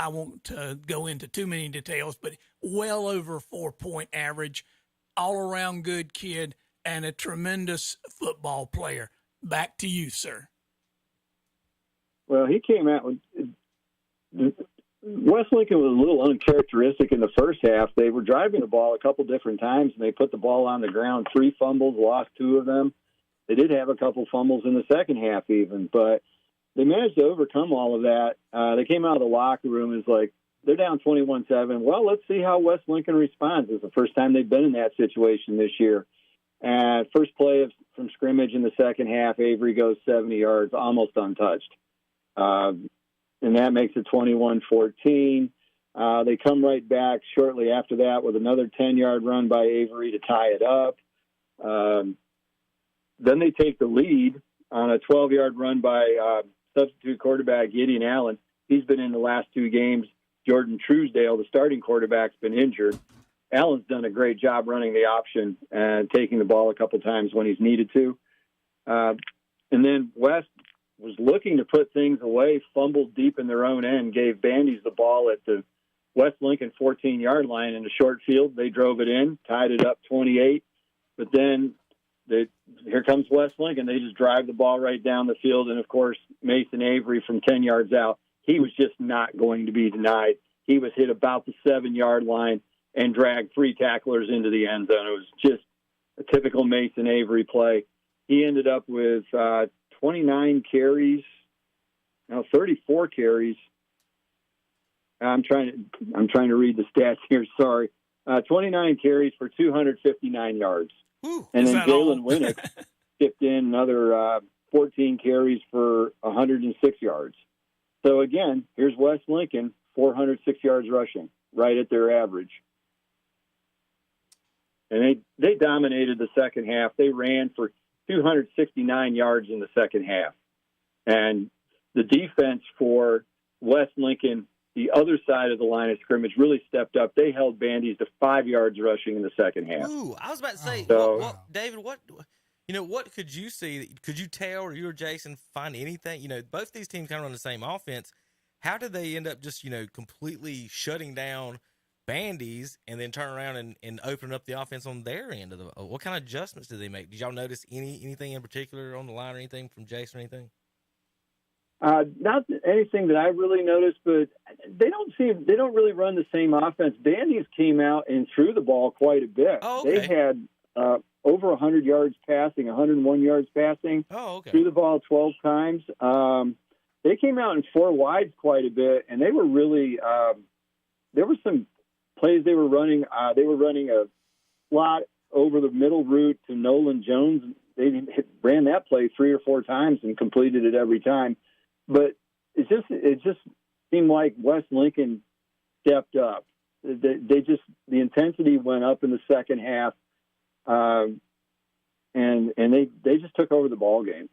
won't go into too many details, but well over 4-point average, all-around good kid, and a tremendous football player. Back to you, sir. Well, he came out with West Lincoln was a little uncharacteristic in the first half. They were driving the ball a couple different times, and they put the ball on the ground. 3 fumbles, lost 2 of them. They did have a couple fumbles in the second half even, but they managed to overcome all of that. They came out of the locker room as like, they're down 21-7. Well, let's see how West Lincoln responds. It's the first time they've been in that situation this year. First play from scrimmage in the second half, Avery goes 70 yards, almost untouched. And that makes it 21-14. They come right back shortly after that with another 10-yard run by Avery to tie it up. Then they take the lead on a 12-yard run by substitute quarterback Gideon Allen. He's been in the last 2 games. Jordan Truesdale, the starting quarterback, been injured. Allen's done a great job running the option and taking the ball a couple times when he's needed to. And then West was looking to put things away, fumbled deep in their own end, gave Bandish the ball at the West Lincoln 14-yard line in a short field. They drove it in, tied it up 28. But then here comes West Lincoln. They just drive the ball right down the field. And, of course, Mason Avery from 10 yards out, he was just not going to be denied. He was hit about the 7-yard line and dragged 3 tacklers into the end zone. It was just a typical Mason Avery play. He ended up with 34 carries. I'm trying to read the stats here. Sorry. 29 carries for 259 yards. Whew, and then that all? Jalen Winnick tipped in another 14 carries for 106 yards. So again, here's West Lincoln, 406 yards rushing, right at their average. And they dominated the second half. They ran for 269 yards in the second half. And the defense for West Lincoln, the other side of the line of scrimmage, really stepped up. They held Bandies to 5 yards rushing in the second half. Ooh, I was about to say, David, what could you see? Could you tell, or you or Jason find anything? Both these teams kind of run the same offense. How did they end up just, completely shutting down Bandies and then turn around and open up the offense on their end of the? What kind of adjustments did they make? Did y'all notice anything in particular on the line or anything from Jason or anything? Not anything that I really noticed, but they don't really run the same offense. Bandies came out and threw the ball quite a bit. Oh, okay. They had over 100 yards passing, 101 yards passing. Oh, okay. Threw the ball 12 times. They came out in 4 wides quite a bit, and they were really there were some plays they were running. They were running a slot over the middle route to Nolan Jones. They ran that play 3 or 4 times and completed it every time. But it just seemed like West Lincoln stepped up. The intensity went up in the second half, and they just took over the ball game.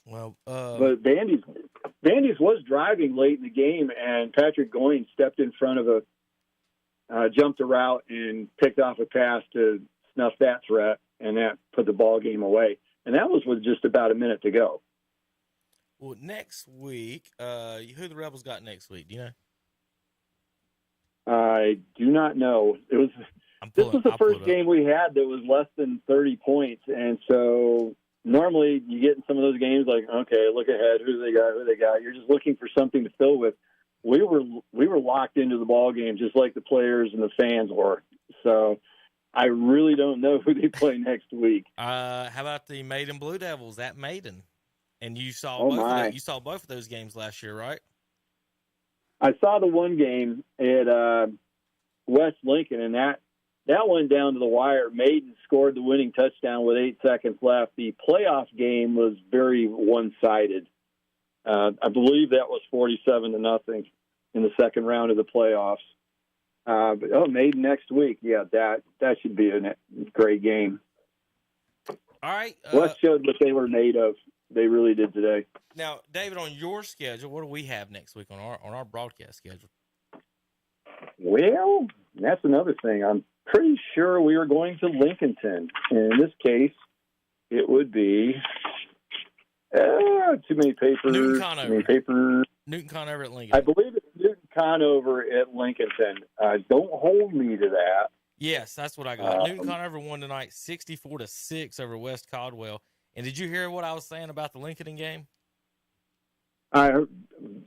Well, but Bandies was driving late in the game, and Patrick Goins stepped in front of jumped a route and picked off a pass to snuff that threat, and that put the ball game away. And that was with just about a minute to go. Well, next week, who the Rebels got next week? Do you know? I do not know. This was the first game we had that was less than 30 points, and so normally you get in some of those games like, okay, look ahead, who they got. You're just looking for something to fill with. We were locked into the ball game just like the players and the fans were. So I really don't know who they play next week. How about the Maiden Blue Devils at Maiden? And you saw both of those games last year, right? I saw the one game at West Lincoln, and that went down to the wire. Maiden scored the winning touchdown with 8 seconds left. The playoff game was very one-sided. I believe that was 47-0 in the second round of the playoffs. But Maiden next week, yeah, that should be a great game. All right. West showed what they were made of. They really did today. Now, David, on your schedule, what do we have next week on our broadcast schedule? Well, that's another thing. I'm pretty sure we are going to Lincolnton. And in this case, it would be too many papers. Newton Conover. Newton Conover at Lincoln. I believe it's Newton Conover at Lincolnton. Don't hold me to that. Yes, that's what I got. Newton Conover won tonight 64-6 over West Caldwell. And did you hear what I was saying about the Lincoln game? I heard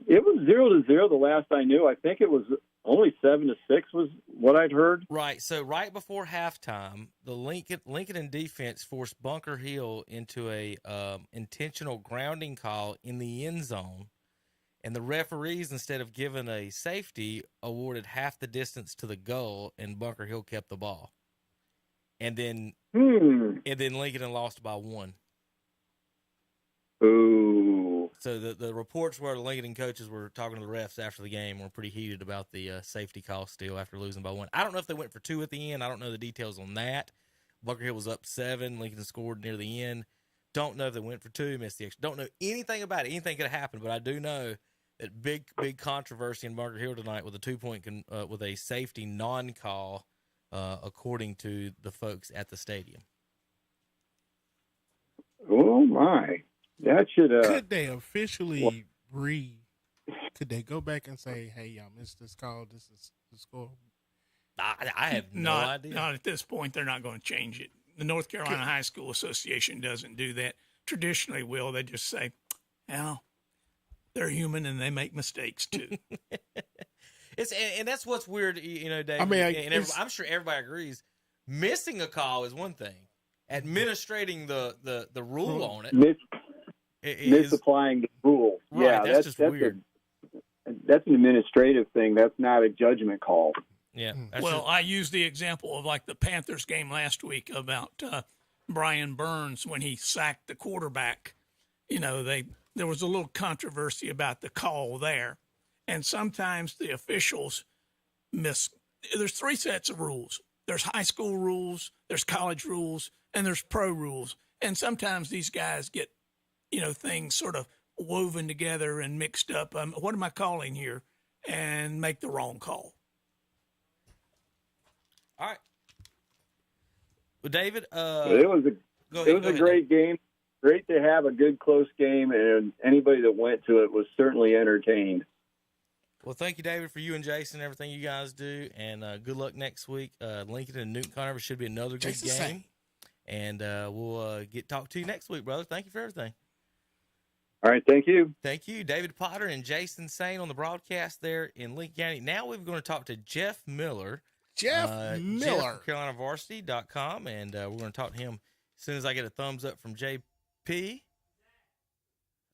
it was 0-0 the last I knew. I think it was only 7-6 was what I'd heard. Right. So right before halftime, the Lincoln defense forced Bunker Hill into a intentional grounding call in the end zone, and the referees, instead of giving a safety, awarded half the distance to the goal, and Bunker Hill kept the ball. And then Lincoln lost by 1. Ooh. So the reports where the Lincoln coaches were talking to the refs after the game were pretty heated about the safety call still after losing by 1. I don't know if they went for 2 at the end. I don't know the details on that. Bunker Hill was up 7. Lincoln scored near the end. Don't know if they went for 2, missed the extra. Don't know anything about it. Anything could have happened, but I do know that big controversy in Bunker Hill tonight with a 2-point with a safety non-call, according to the folks at the stadium. Oh my! That should. Could they officially Could they go back and say, "Hey, y'all missed this call. This is the score"? I have no idea. Not at this point. They're not going to change it. The North Carolina High School Association doesn't do that. Traditionally, will they just say, "Well, they're human and they make mistakes too." And that's what's weird, Dave. I mean, I'm sure everybody agrees. Missing a call is one thing. Administrating the rule on it is misapplying the rule. Right, Yeah, that's just weird. That's an administrative thing. That's not a judgment call. Yeah. Well, I used the example of like the Panthers game last week about Brian Burns when he sacked the quarterback. There was a little controversy about the call there, and sometimes the officials miss. There's three sets of rules. There's high school rules, there's college rules, and there's pro rules. And sometimes these guys get, things sort of woven together and mixed up. What am I calling here? And make the wrong call. All right. Well, David, it was a great game. Great to have a good close game, and anybody that went to it was certainly entertained. Well, thank you, David, for you and Jason, everything you guys do, and good luck next week. Lincoln and Newton Conover should be another good game, same. and we'll talk to you next week, brother. Thank you for everything. All right, thank you. Thank you, David Potter and Jason Sane on the broadcast there in Lincoln County. Now we're going to talk to Jeff Miller. Jeff Miller. CarolinaVarsity.com, and we're going to talk to him as soon as I get a thumbs up from JP.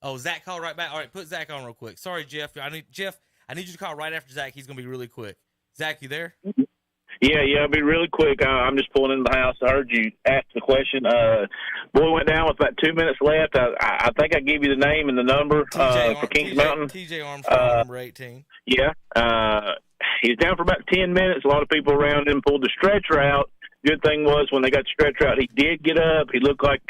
Oh, Zach called right back. All right, put Zach on real quick. Sorry, Jeff. I need you to call right after Zach. He's going to be really quick. Zach, you there? Yeah, I'll be really quick. I'm just pulling into the house. I heard you ask the question. Boy went down with about 2 minutes left. I think I gave you the name and the number for Kings Mountain. TJ Armstrong, number 18. Yeah. He was down for about 10 minutes. A lot of people around him pulled the stretcher out. Good thing was when they got the stretcher out, he did get up. He looked like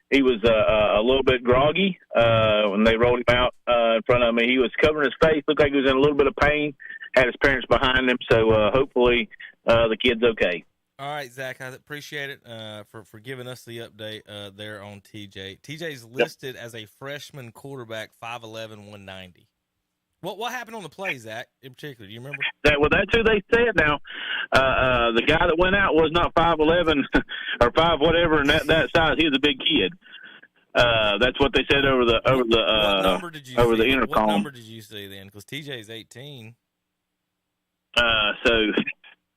he was a little bit groggy when they rolled him out in front of me. He was covering his face. Looked like he was in a little bit of pain. Had his parents behind him, so hopefully the kid's okay. All right, Zach, I appreciate it for giving us the update there on TJ. TJ's listed as a freshman quarterback, 5'11", 190. What happened on the play, Zach, in particular? Do you remember? That's who they said. Now, the guy that went out was not 5'11" or 5 whatever, and that size. He was a big kid. That's what they said over the what number did you over see? the intercom. What number did you see then? Because TJ's 18. So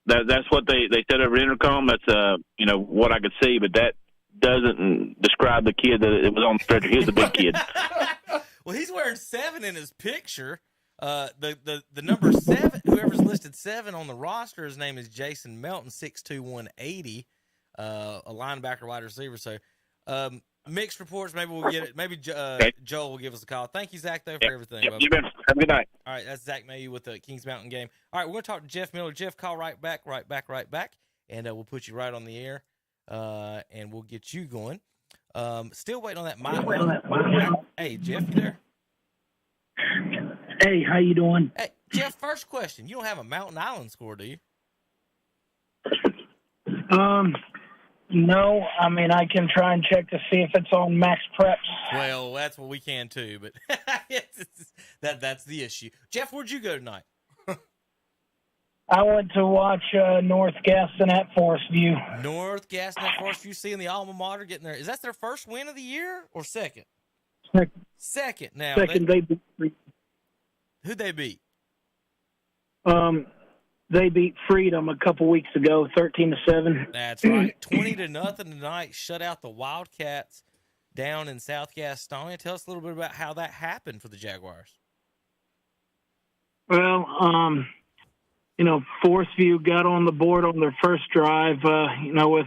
that's what they said over the intercom. That's what I could see, but that doesn't describe the kid that it was on the stretcher. He was a big kid. Well, he's wearing 7 in his picture. The number 7, whoever's listed 7 on the roster, his name is Jason Melton, 6'2", 180, a linebacker, wide receiver. So mixed reports. Maybe we'll get it. Maybe Joel will give us a call. Thank you, Zach, though, for everything. You bet. Have a good night. All right, that's Zach Mayu with the Kings Mountain game. All right, we're going to talk to Jeff Miller. Jeff, call right back, and we'll put you right on the air, and we'll get you going. Still waiting on that mic. Hey, Jeff, you there? Hey, how you doing? Hey, Jeff, first question. You don't have a Mountain Island score, do you? No. I mean, I can try and check to see if it's on Max Preps. Well, that's what we can too, but that's the issue. Jeff, where'd you go tonight? I went to watch North Gaston at Forest View. North Gaston at Forest View, seeing the alma mater getting there. Is that their first win of the year or second? Second. Now, Second, they beat. Who'd they beat? They beat Freedom a couple weeks ago, 13-7. That's right, 20-0 tonight. Shut out the Wildcats down in South Gastonia. Tell us a little bit about how that happened for the Jaguars. Well, Forest View got on the board on their first drive, with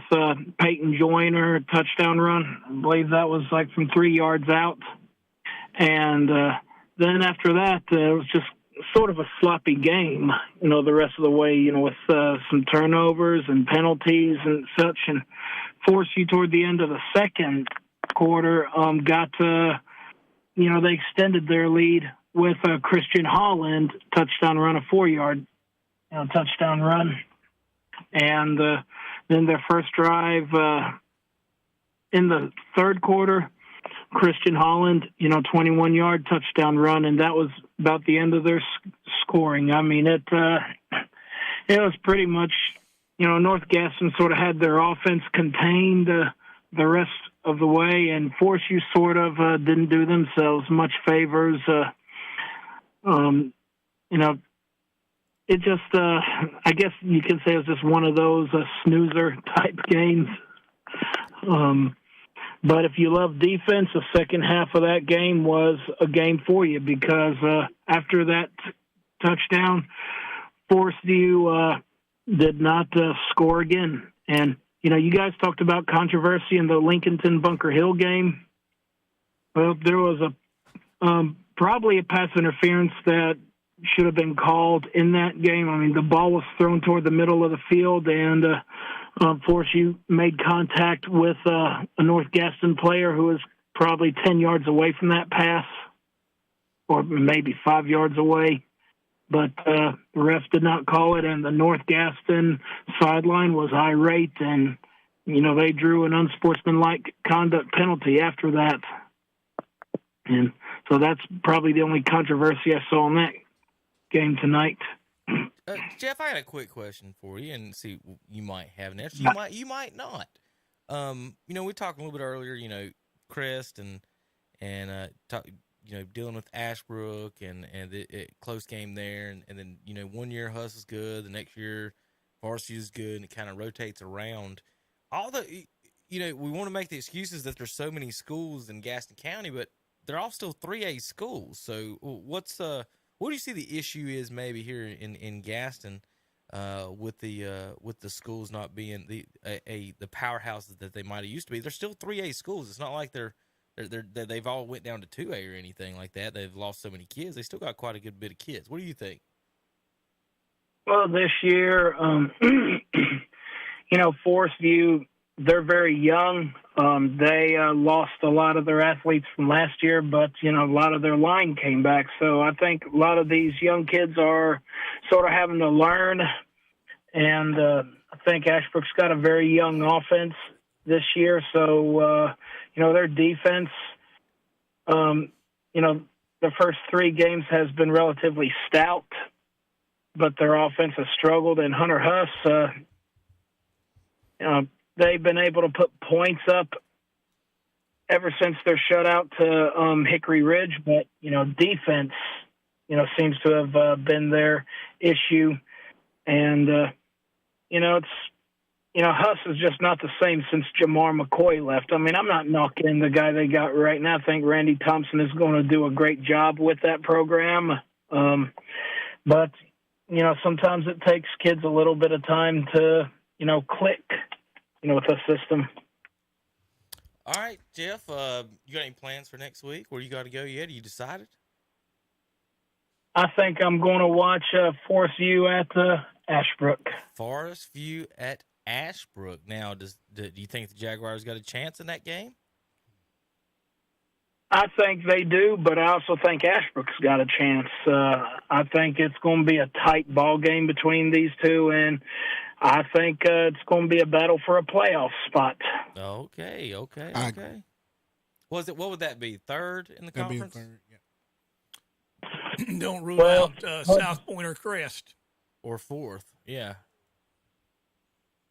Peyton Joyner, touchdown run. I believe that was like from 3 yards out. And then after that, it was just sort of a sloppy game, the rest of the way, with some turnovers and penalties and such. And Forest View toward the end of the second quarter they extended their lead with Christian Holland touchdown run, a 4-yard touchdown run. And then their first drive in the third quarter, Christian Holland, 21-yard touchdown run, and that was about the end of their scoring. I mean, it was pretty much, North Gaston sort of had their offense contained the rest of the way, and Forest View sort of didn't do themselves much favors. It just, I guess you can say it was just one of those snoozer type games. But if you love defense, the second half of that game was a game for you because after that touchdown, Forest View did not score again. And, you guys talked about controversy in the Lincolnton Bunker Hill game. Well, there was probably a pass interference that should have been called in that game. I mean, the ball was thrown toward the middle of the field, and Forest View made contact with a North Gaston player who was probably 10 yards away from that pass, or maybe 5 yards away. But the ref did not call it, and the North Gaston sideline was irate, and, they drew an unsportsmanlike conduct penalty after that. And so that's probably the only controversy I saw in that game tonight. Jeff, I got a quick question for you, and see, you might have an answer. You might not. We talked a little bit earlier. Crest and dealing with Ashbrook and the close game there, and then 1 year Hust is good, the next year Varsity is good, and it kind of rotates around. All the we want to make the excuses that there's so many schools in Gaston County, but they're all still 3A schools. So what do you see the issue is maybe here in Gaston with the schools not being the powerhouses that they might have used to be? They're still 3A schools. It's not like they've all went down to 2A or anything like that. They've lost so many kids. They still got quite a good bit of kids. What do you think? Well, this year, Forest View, they're very young. They lost a lot of their athletes from last year, but, a lot of their line came back. So I think a lot of these young kids are sort of having to learn. And I think Ashbrook's got a very young offense this year. So, their defense, the first 3 games has been relatively stout, but their offense has struggled. And Hunter Hust, they've been able to put points up ever since their shutout to Hickory Ridge, but defense, seems to have been their issue, and it's Hust is just not the same since Jamar McCoy left. I mean, I'm not knocking the guy they got right now. I think Randy Thompson is going to do a great job with that program, but sometimes it takes kids a little bit of time to click. With the system. All right, Jeff, you got any plans for next week? Where you got to go yet? Are you decided? I think I'm going to watch Forest View at Ashbrook. Forest View at Ashbrook. Now, do you think the Jaguars got a chance in that game? I think they do, but I also think Ashbrook's got a chance. I think it's going to be a tight ball game between these two, and I think it's going to be a battle for a playoff spot. Okay. What would that be? Third in the conference? Third, yeah. Don't rule out South Point or Crest. Or fourth, yeah.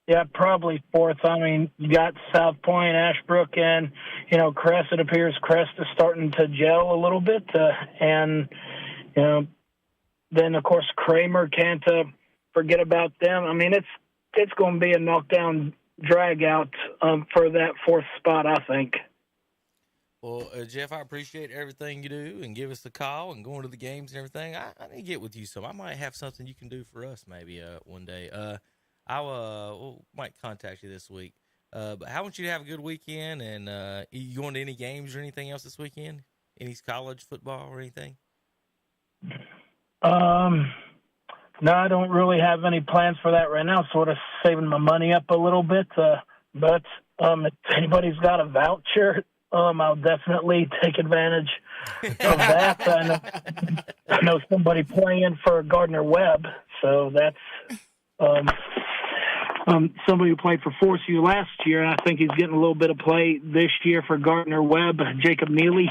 Yeah, probably fourth. I mean, you got South Point, Ashbrook, and, Crest. It appears Crest is starting to gel a little bit. And, then, of course, Kramer can't forget about them. I mean, it's going to be a knockdown drag out for that fourth spot, I think. Well, Jeff, I appreciate everything you do and give us the call and going to the games and everything. I need to get with you some. I might have something you can do for us maybe one day. I might contact you this week. But I want you to have a good weekend. And you going to any games or anything else this weekend? Any college football or anything? No, I don't really have any plans for that right now. Sort of saving my money up a little bit. But if anybody's got a voucher, I'll definitely take advantage of that. I know somebody playing for Gardner Webb, so that's somebody who played for Force U last year, and I think he's getting a little bit of play this year for Gardner Webb, Jacob Neely.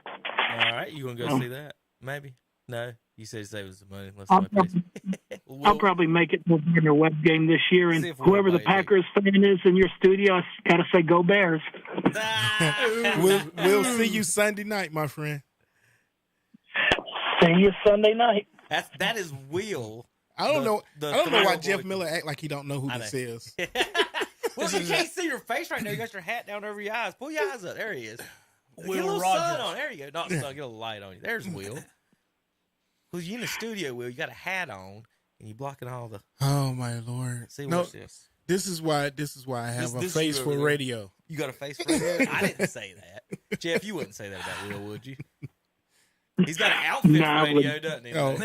All right, you want to go see that? Maybe. No, you said save us some money. I'll probably make it to the Gardner Webb game this year, and whoever the Packers fan is in your studio, I got to say, go Bears. We'll see you Sunday night, my friend. See you Sunday night. That is Will. I don't know why Jeff Miller act like he don't know who this is. Well, you can't see your face right now. You got your hat down over your eyes. Pull your eyes up. There he is. Get a little sun on. There you go. Not sun. Get a little light on you. There's Will. Because you in the studio, Will. You got a hat on, and you blocking all the. Oh my Lord! See what's this? This is why I have a face for radio. You got a face for radio? I didn't say that. Jeff, you wouldn't say that about Will, would you? He's got an outfit for radio, doesn't he? Oh.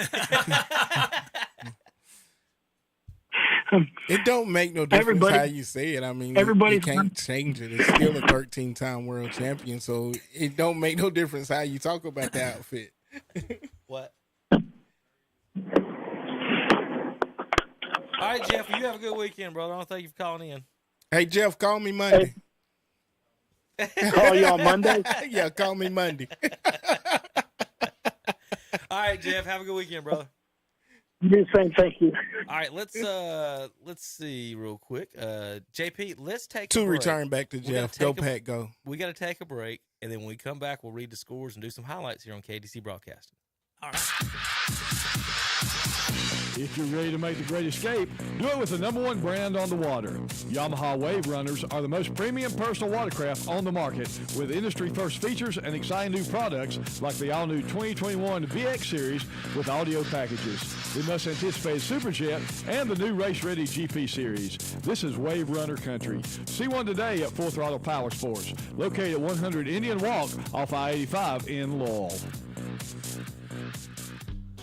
It don't make no difference how you say it. I mean, you can't change it. It's still a 13-time world champion, so it don't make no difference how you talk about the outfit. What? All right, Jeff, you have a good weekend, brother. I don't thank you for calling in. Hey, Jeff, call me Monday. Call you on Monday? Yeah, call me Monday. All right, Jeff, have a good weekend, brother. You do the same. Thank you. All right, let's see real quick. JP, let's take to a break. Return back to Jeff. Go Pack, go. We got to take a break, and then when we come back, we'll read the scores and do some highlights here on KDC Broadcasting. All right. If you're ready to make the great escape, do it with the #1 brand on the water. Yamaha Wave Runners are the most premium personal watercraft on the market, with industry-first features and exciting new products like the all-new 2021 VX Series with audio packages, the much-anticipated Superjet, and the new race-ready GP Series. This is Wave Runner country. See one today at Full Throttle Power Sports, located at 100 Indian Walk off I-85 in Laurel.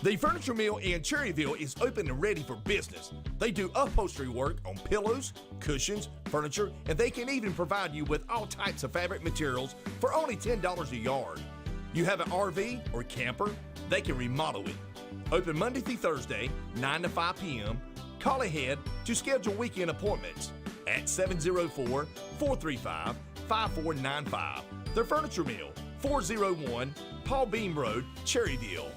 The Furniture Mill in Cherryville is open and ready for business. They do upholstery work on pillows, cushions, furniture, and they can even provide you with all types of fabric materials for only $10 a yard. You have an RV or camper? They can remodel it. Open Monday through Thursday, 9 to 5 p.m. Call ahead to schedule weekend appointments at 704-435-5495. The Furniture Mill, 401 Paul Beam Road, Cherryville.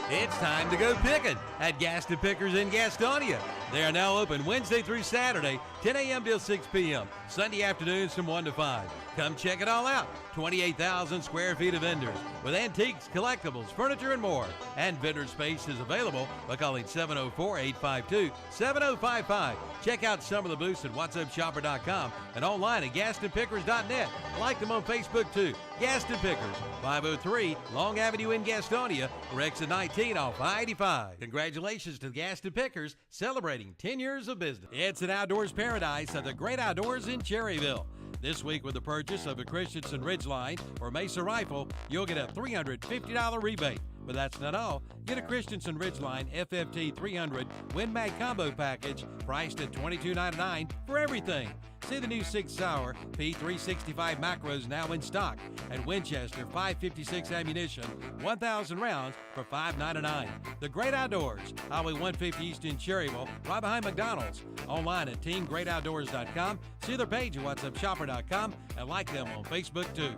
It's time to go picking at Gaston Pickers in Gastonia. They are now open Wednesday through Saturday, 10 a.m. till 6 p.m. Sunday afternoons from 1 to 5. Come check it all out. 28,000 square feet of vendors with antiques, collectibles, furniture, and more. And vendor space is available by calling 704-852-7055. Check out some of the booths at whatsupshopper.com and online at gastonpickers.net. Like them on Facebook too. Gaston Pickers, 503 Long Avenue in Gastonia, or exit 19 off I-85. Congratulations to Gaston Pickers, celebrating 10 years of business. It's an outdoors paradise of the great outdoors in Cherryville. This week, with the purchase of a Christensen Ridgeline or Mesa rifle, you'll get a $350 rebate. But that's not all. Get a Christensen Ridgeline FFT 300 Win Mag combo package priced at $22.99 for everything. See the new 6 Sauer P365 macros now in stock, and Winchester 556 ammunition, 1,000 rounds for $5.99. The Great Outdoors, Highway 150 East in Cherryville, right behind McDonald's. Online at teamgreatoutdoors.com. See their page at whatsupshopper.com and like them on Facebook too.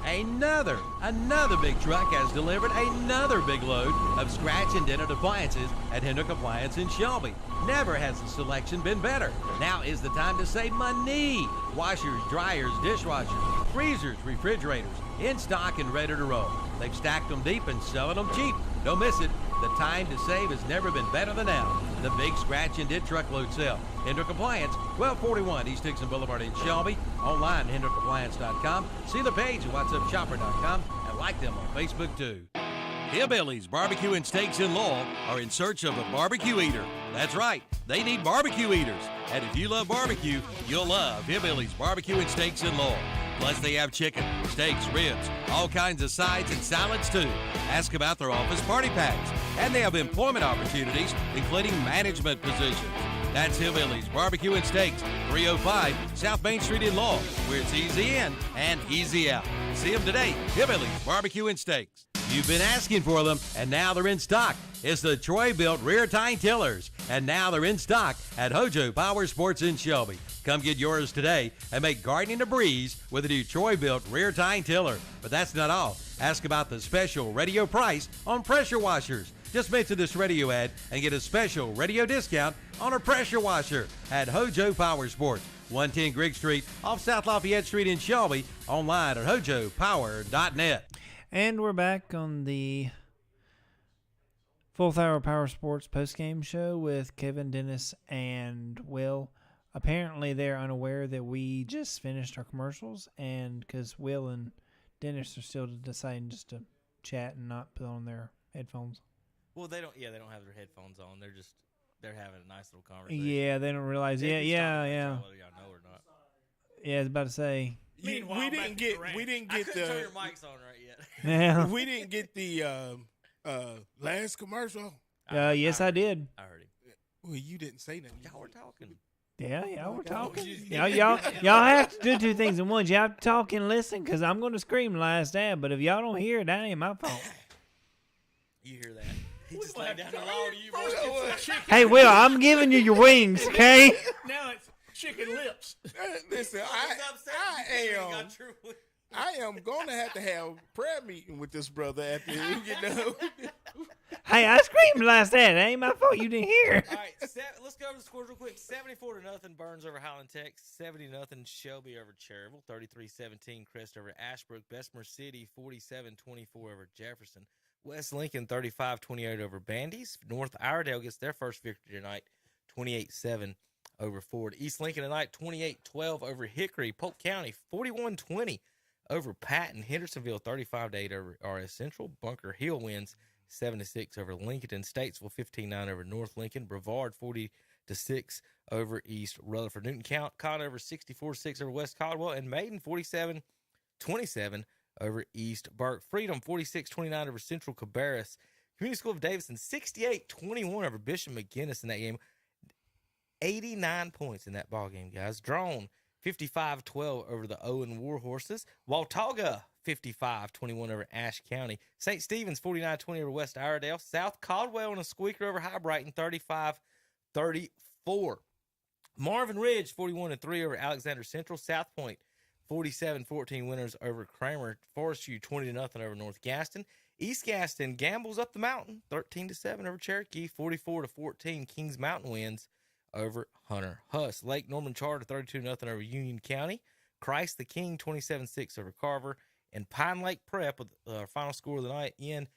Another big truck has delivered another big load of scratch and dented appliances at Hendrick Appliance in Shelby. Never has the selection been better. Now is the time to save money. Washers, dryers, dishwashers, freezers, refrigerators, in stock and ready to roll. They've stacked them deep and selling them cheap. Don't miss it. The time to save has never been better than now. The big scratch and dent truckload sale. Hendrick Appliance, 1241 East Dixon Boulevard in Shelby. Online at HendrickAppliance.com. See the page at whatsupshopper.com and like them on Facebook too. Hillbillies Barbecue and Steaks in Lowell are in search of a barbecue eater. That's right, they need barbecue eaters. And if you love barbecue, you'll love Hillbillies Barbecue and Steaks in Lowell. Plus, they have chicken, steaks, ribs, all kinds of sides and salads too. Ask about their office party packs. And they have employment opportunities, including management positions. That's Hillbillies Barbecue and Steaks, 305 South Main Street in Lowell, where it's easy in and easy out. See them today, Hillbillies Barbecue and Steaks. You've been asking for them, and now they're in stock. It's the Troy-built rear tine tillers, and now they're in stock at Hojo Power Sports in Shelby. Come get yours today and make gardening a breeze with the new Troy-built rear tine tiller. But that's not all. Ask about the special radio price on pressure washers. Just mention this radio ad and get a special radio discount on a pressure washer at Hojo Power Sports, 110 Grigg Street off South Lafayette Street in Shelby, online at hojopower.net. And we're back on the Full Hour Power Sports postgame show with Kevin, Dennis, and Will. Apparently, they're unaware that we just finished our commercials, and because Will and Dennis are still deciding just to chat and not put on their headphones. Well, they don't have their headphones on. They're having a nice little conversation. Yeah, they don't realize. Yeah. Whether y'all know or not. Yeah, I was about to say. We didn't get I couldn't turn your mics on right yet. Yeah. We didn't get the last commercial. Yes, I did. I heard him. Well, you didn't say nothing. Y'all were talking. Yeah, we're talking. Y'all have to do two things at once. You have to talk and listen, because I'm going to scream the last ad. But if y'all don't hear it, that ain't my fault. You hear that? He just laid down the law to you, boys. Hey, Will, I'm giving you your wings, okay? Now it's chicken lips. Listen, I am going to have a prayer meeting with this brother after Hey, I screamed last ad. It ain't my fault you didn't hear. All right, let's go over the scores real quick. 74-0 Burns over Highland Tech. 70-0 Shelby over Cherryville. 33-17 Crest over Ashbrook. Bessemer City 47-24 over Jefferson. West Lincoln 35-28 over Bandish. North Iredale gets their first victory tonight, 28-7 over Ford. East Lincoln tonight 28-12 over Hickory. Polk County 41-20 over Patton. Hendersonville 35-8 over RS Central. Bunker Hill wins 7-6 over Lincoln. Statesville 15-9 over North Lincoln. Brevard 40-6 over East Rutherford. Newton Conover 64-6 over West Caldwell, and Maiden 47-27 over East Burke. Freedom 46-29 over Central Cabarrus. Community School of Davidson 68-21 over Bishop McGinnis in that game. 89 points in that ball game, guys. Drone 55-12 over the Owen Warhorses. Watauga 55-21 over Ashe County. St. Stephen's 49-20 over West Iredale. South Caldwell and a squeaker over High Brighton 35-34. Marvin Ridge 41-3 over Alexander Central. South Point 47-14 winners over Kramer. Forest View 20-0 over North Gaston. East Gaston gambles up the mountain 13-7 over Cherokee. 44-14 Kings Mountain wins over Hunter Hust. Lake Norman Charter 32-0 over Union County. Christ the King 27-6 over Carver. And Pine Lake Prep with the final score of the night in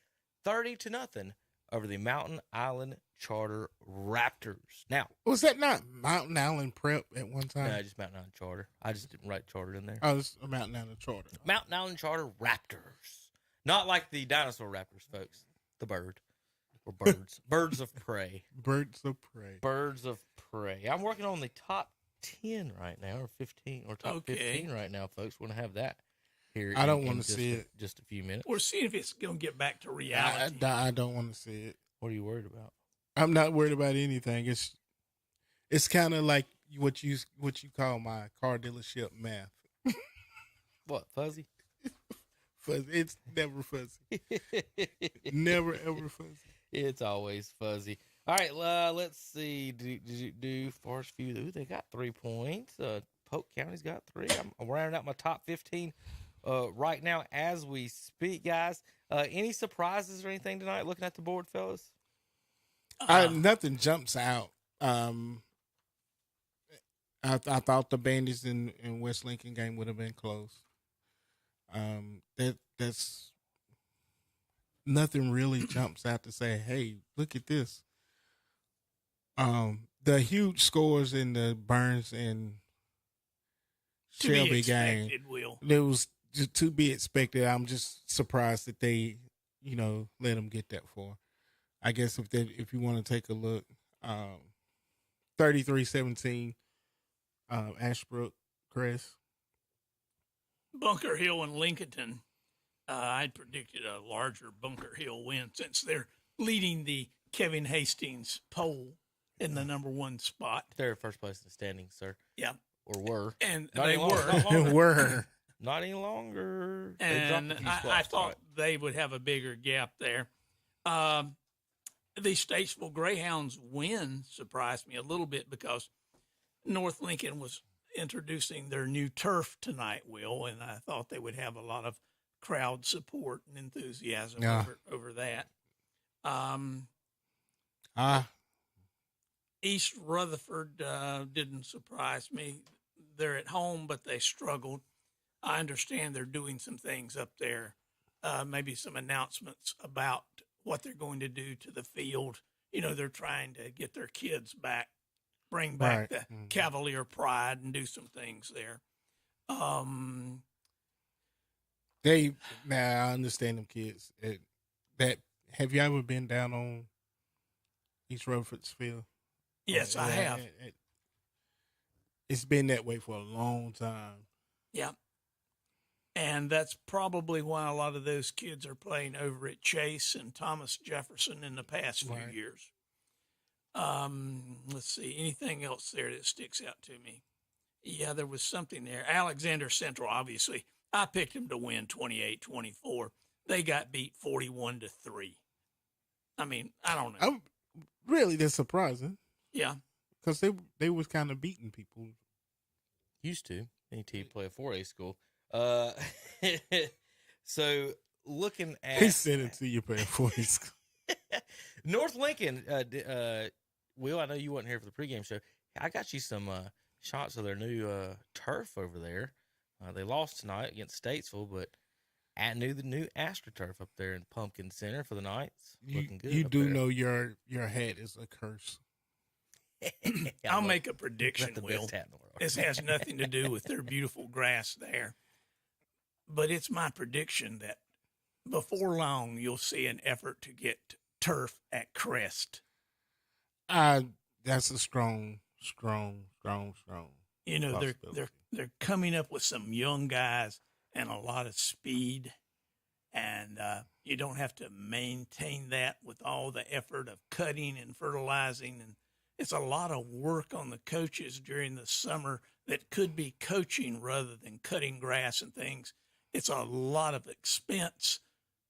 30-0 over the Mountain Island Charter Raptors. Now, was that not Mountain Island Prep at one time? No, just Mountain Island Charter. I just didn't write Charter in there. Oh, it's a Mountain Island Charter. Mountain Island Charter Raptors. Not like the dinosaur raptors, folks. The bird. Or birds. Birds of prey. Birds of prey. Birds of prey. I'm working on the top 10 right now, or 15, or top 15 right now, folks. Want to have that here. I don't want to see it. Just a few minutes. We're seeing if it's going to get back to reality. I don't want to see it. What are you worried about? I'm not worried about anything. It's kind of like what you call my car dealership math. What, fuzzy? Fuzzy. It's never fuzzy. Never ever fuzzy. It's always fuzzy. All right, let's see. Do Forest View? Ooh, they got 3 points. Polk County's got 3. I'm rounding out my top 15 right now as we speak, guys. Any surprises or anything tonight? Looking at the board, fellas. Nothing jumps out. I thought the Bandish and West Lincoln game would have been close. That's nothing really jumps out to say, hey, look at this. The huge scores in the Burns and Shelby game, it was just to be expected. I'm just surprised that they, let them get that far. I guess if you want to take a look, 33-17, Ashbrook, Crest. Bunker Hill and Lincoln, I'd predicted a larger Bunker Hill win since they're leading the Kevin Hastings poll in the number 1 spot. They're first place in the standings, sir. Yeah. Or were. And not they anymore. were. not any longer. They And dropped a few I spots, thought right? they would have a bigger gap there. The Statesville Greyhounds win surprised me a little bit because North Lincoln was introducing their new turf tonight, Will, and I thought they would have a lot of crowd support and enthusiasm over that. East Rutherford didn't surprise me. They're at home, but they struggled. I understand they're doing some things up there, maybe some announcements about what they're going to do to the field. They're trying to get their kids back, bring back the Cavalier pride and do some things there. I understand them kids. Have you ever been down on East Rutherford's field? Yes, I have. It's been that way for a long time. Yeah. And that's probably why a lot of those kids are playing over at Chase and Thomas Jefferson in the past few years. Let's see, anything else there that sticks out to me? Yeah, there was something there. Alexander Central, obviously. I picked them to win 28-24. They got beat 41-3. I mean, I don't know. Really, that's surprising. Yeah. Because they was kind of beating people. Used to. Any team play a 4A school. So looking at he sent it to you playing 4A school. North Lincoln, Will, I know you wasn't here for the pregame show. I got you some shots of their new turf over there. They lost tonight against Statesville, but I knew the new AstroTurf up there in Pumpkin Center for the Knights. Looking good. You do there. know your hat is a curse. I'll make a prediction, Will. This has nothing to do with their beautiful grass there. But it's my prediction that before long you'll see an effort to get turf at Crest. That's a strong. They're coming up with some young guys and a lot of speed, and you don't have to maintain that with all the effort of cutting and fertilizing, and it's a lot of work on the coaches during the summer that could be coaching rather than cutting grass and things. It's a lot of expense,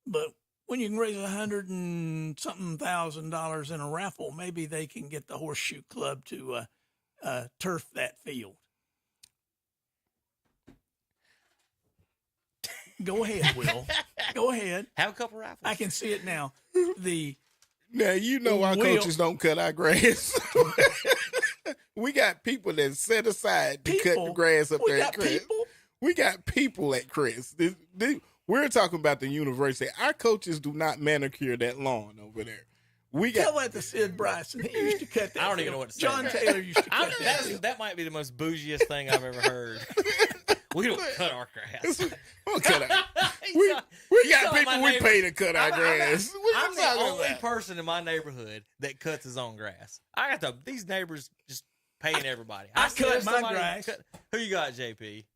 but when you can raise $100 and something thousand in a raffle, maybe they can get the Horseshoe Club to turf that field. Go ahead, Will. Go ahead. Have a couple raffles. I can see it now. Now, our coaches don't cut our grass. We got people that set aside to cut the grass up there at Crest. We got people at Crest. We're talking about the university. Our coaches do not manicure that lawn over there. Tell that to Sid Bryson. He used to cut that. I don't even know what to say. John Taylor used to cut that. That might be the most bougiest thing I've ever heard. We don't cut our grass. We got people we pay to cut our grass. I'm the only person in my neighborhood that cuts his own grass. I got these neighbors just paying everybody. I cut my grass. Who you got, JP?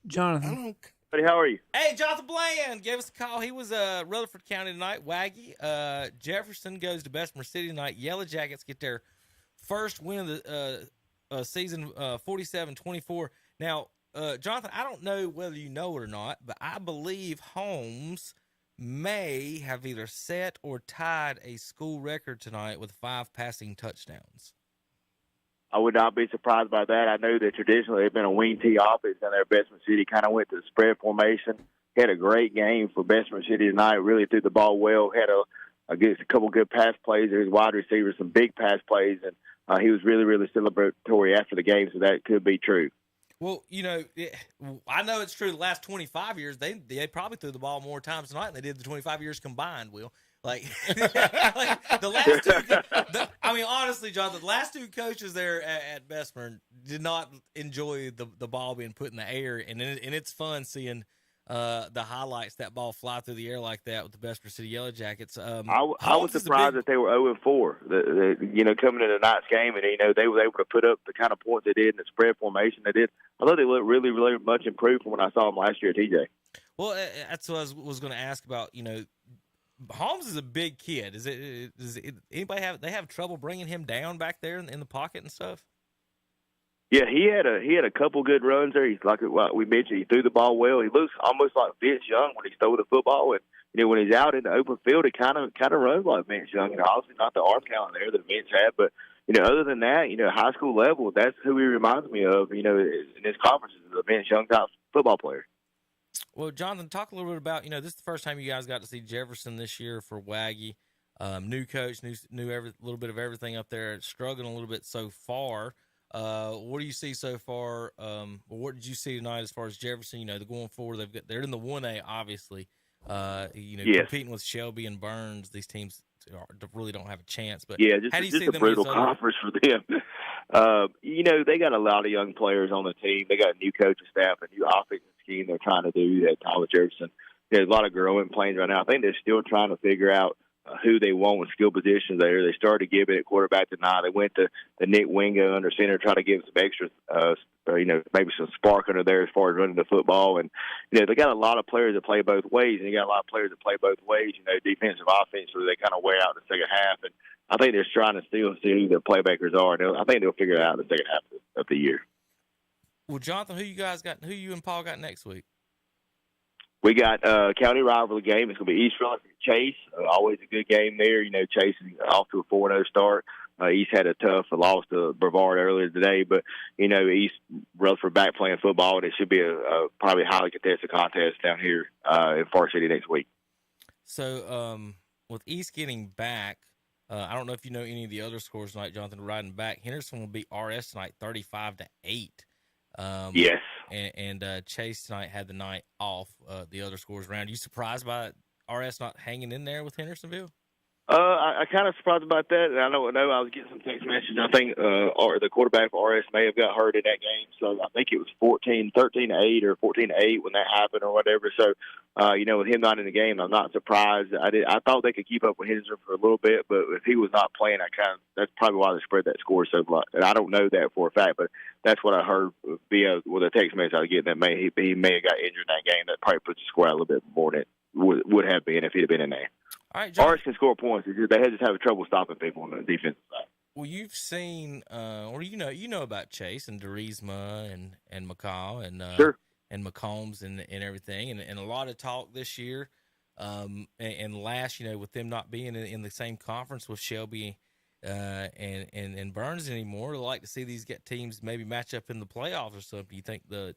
Jonathan. Buddy, how are you? Hey, Jonathan Bland gave us a call. He was Rutherford County tonight. Waggy. Jefferson goes to Bessemer City tonight. Yellow Jackets get their first win of the season, 47-24. Now, Jonathan, I don't know whether you know it or not, but I believe Holmes may have either set or tied a school record tonight with 5 passing touchdowns. I would not be surprised by that. I know that traditionally they've been a wing tee offense down there at Bessemer City. Kind of went to the spread formation. Had a great game for Bessemer City tonight. Really threw the ball well. Had a couple good pass plays. There was wide receivers, some big pass plays, and he was really, really celebratory after the game. So that could be true. Well, I know it's true. The last 25 years, they probably threw the ball more times tonight than they did the 25 years combined. Will like the last two. Honestly, John, the last two coaches there at Bessemer did not enjoy the ball being put in the air, and it's fun seeing the highlights that ball fly through the air like that with the Bessemer City Yellow Jackets. I was surprised that they were 0-4. Coming into tonight's game, and they were able to put up the kind of points they did in the spread formation they did. I thought they looked really, really much improved from when I saw them last year at TJ. Well, that's what I was going to ask about. Holmes is a big kid. Does anybody have trouble bringing him down back there in the pocket and stuff? Yeah, he had a couple good runs there. He's like what we mentioned. He threw the ball well. He looks almost like Vince Young when he's throwing the football, and when he's out in the open field, he kind of runs like Vince Young. Obviously not the arm talent there that Vince had, but other than that, high school level, that's who he reminds me of. In his conferences, the Vince Young type football player. Well, Jonathan, talk a little bit about this is the first time you guys got to see Jefferson this year for Waggy. New coach, new little bit of everything up there. Struggling a little bit so far. What do you see so far? What did you see tonight as far as Jefferson? They're going forward. They're in the 1A, obviously. Yes. Competing with Shelby and Burns. These teams really don't have a chance. But yeah, how do you just see a them brutal conference for them. They got a lot of young players on the team. They got a new coaching staff, a new offensive scheme they're trying to do at Thomas Jefferson. There's a lot of growing pains right now. I think they're still trying to figure out who they want with skill positions there. They started to give it at quarterback tonight. They went to the Nick Wingo under center, try to give him some extra, maybe some spark under there as far as running the football. And, they got a lot of players that play both ways, and you got a lot of players that play both ways, defensive, offense, so they kind of wear out in the second half. And I think they're trying to still see who their playmakers are. And I think they'll figure it out in the second half of the year. Well, Jonathan, who you and Paul got next week? We got county rivalry game. It's going to be East Rutherford Chase. Always a good game there. Chase is off to a 4-0 start. East had a tough loss to Brevard earlier today, but East Rutherford back playing football, and it should be a probably highly contested contest down here in Far City next week. So with East getting back, I don't know if you know any of the other scores tonight, Jonathan. Riding back, Henderson will beat RS tonight, 35-8. Yes. And Chase tonight had the night off. The other scores around. You surprised by RS not hanging in there with Hendersonville? I kind of surprised about that. And I know I was getting some text messages. I think the quarterback for RS may have got hurt in that game. So I think it was 13-8 or 14-8 when that happened or whatever. So, with him not in the game, I'm not surprised. I thought they could keep up with Henderson for a little bit, but if he was not playing, that's probably why they spread that score so much. And I don't know that for a fact, but that's what I heard via with a text message I was getting, that he may have got injured in that game. That probably puts the score out a little bit more than it would have been if he'd have been in there. All right, John. RS can score points. They just have trouble stopping people on the defensive side. Well, you've seen, or you know about Chase and Derisma and McCall and sure. And McCombs and everything, and a lot of talk this year, and last, with them not being in the same conference with Shelby and Burns anymore. I'd like to see these teams maybe match up in the playoffs or something. You think the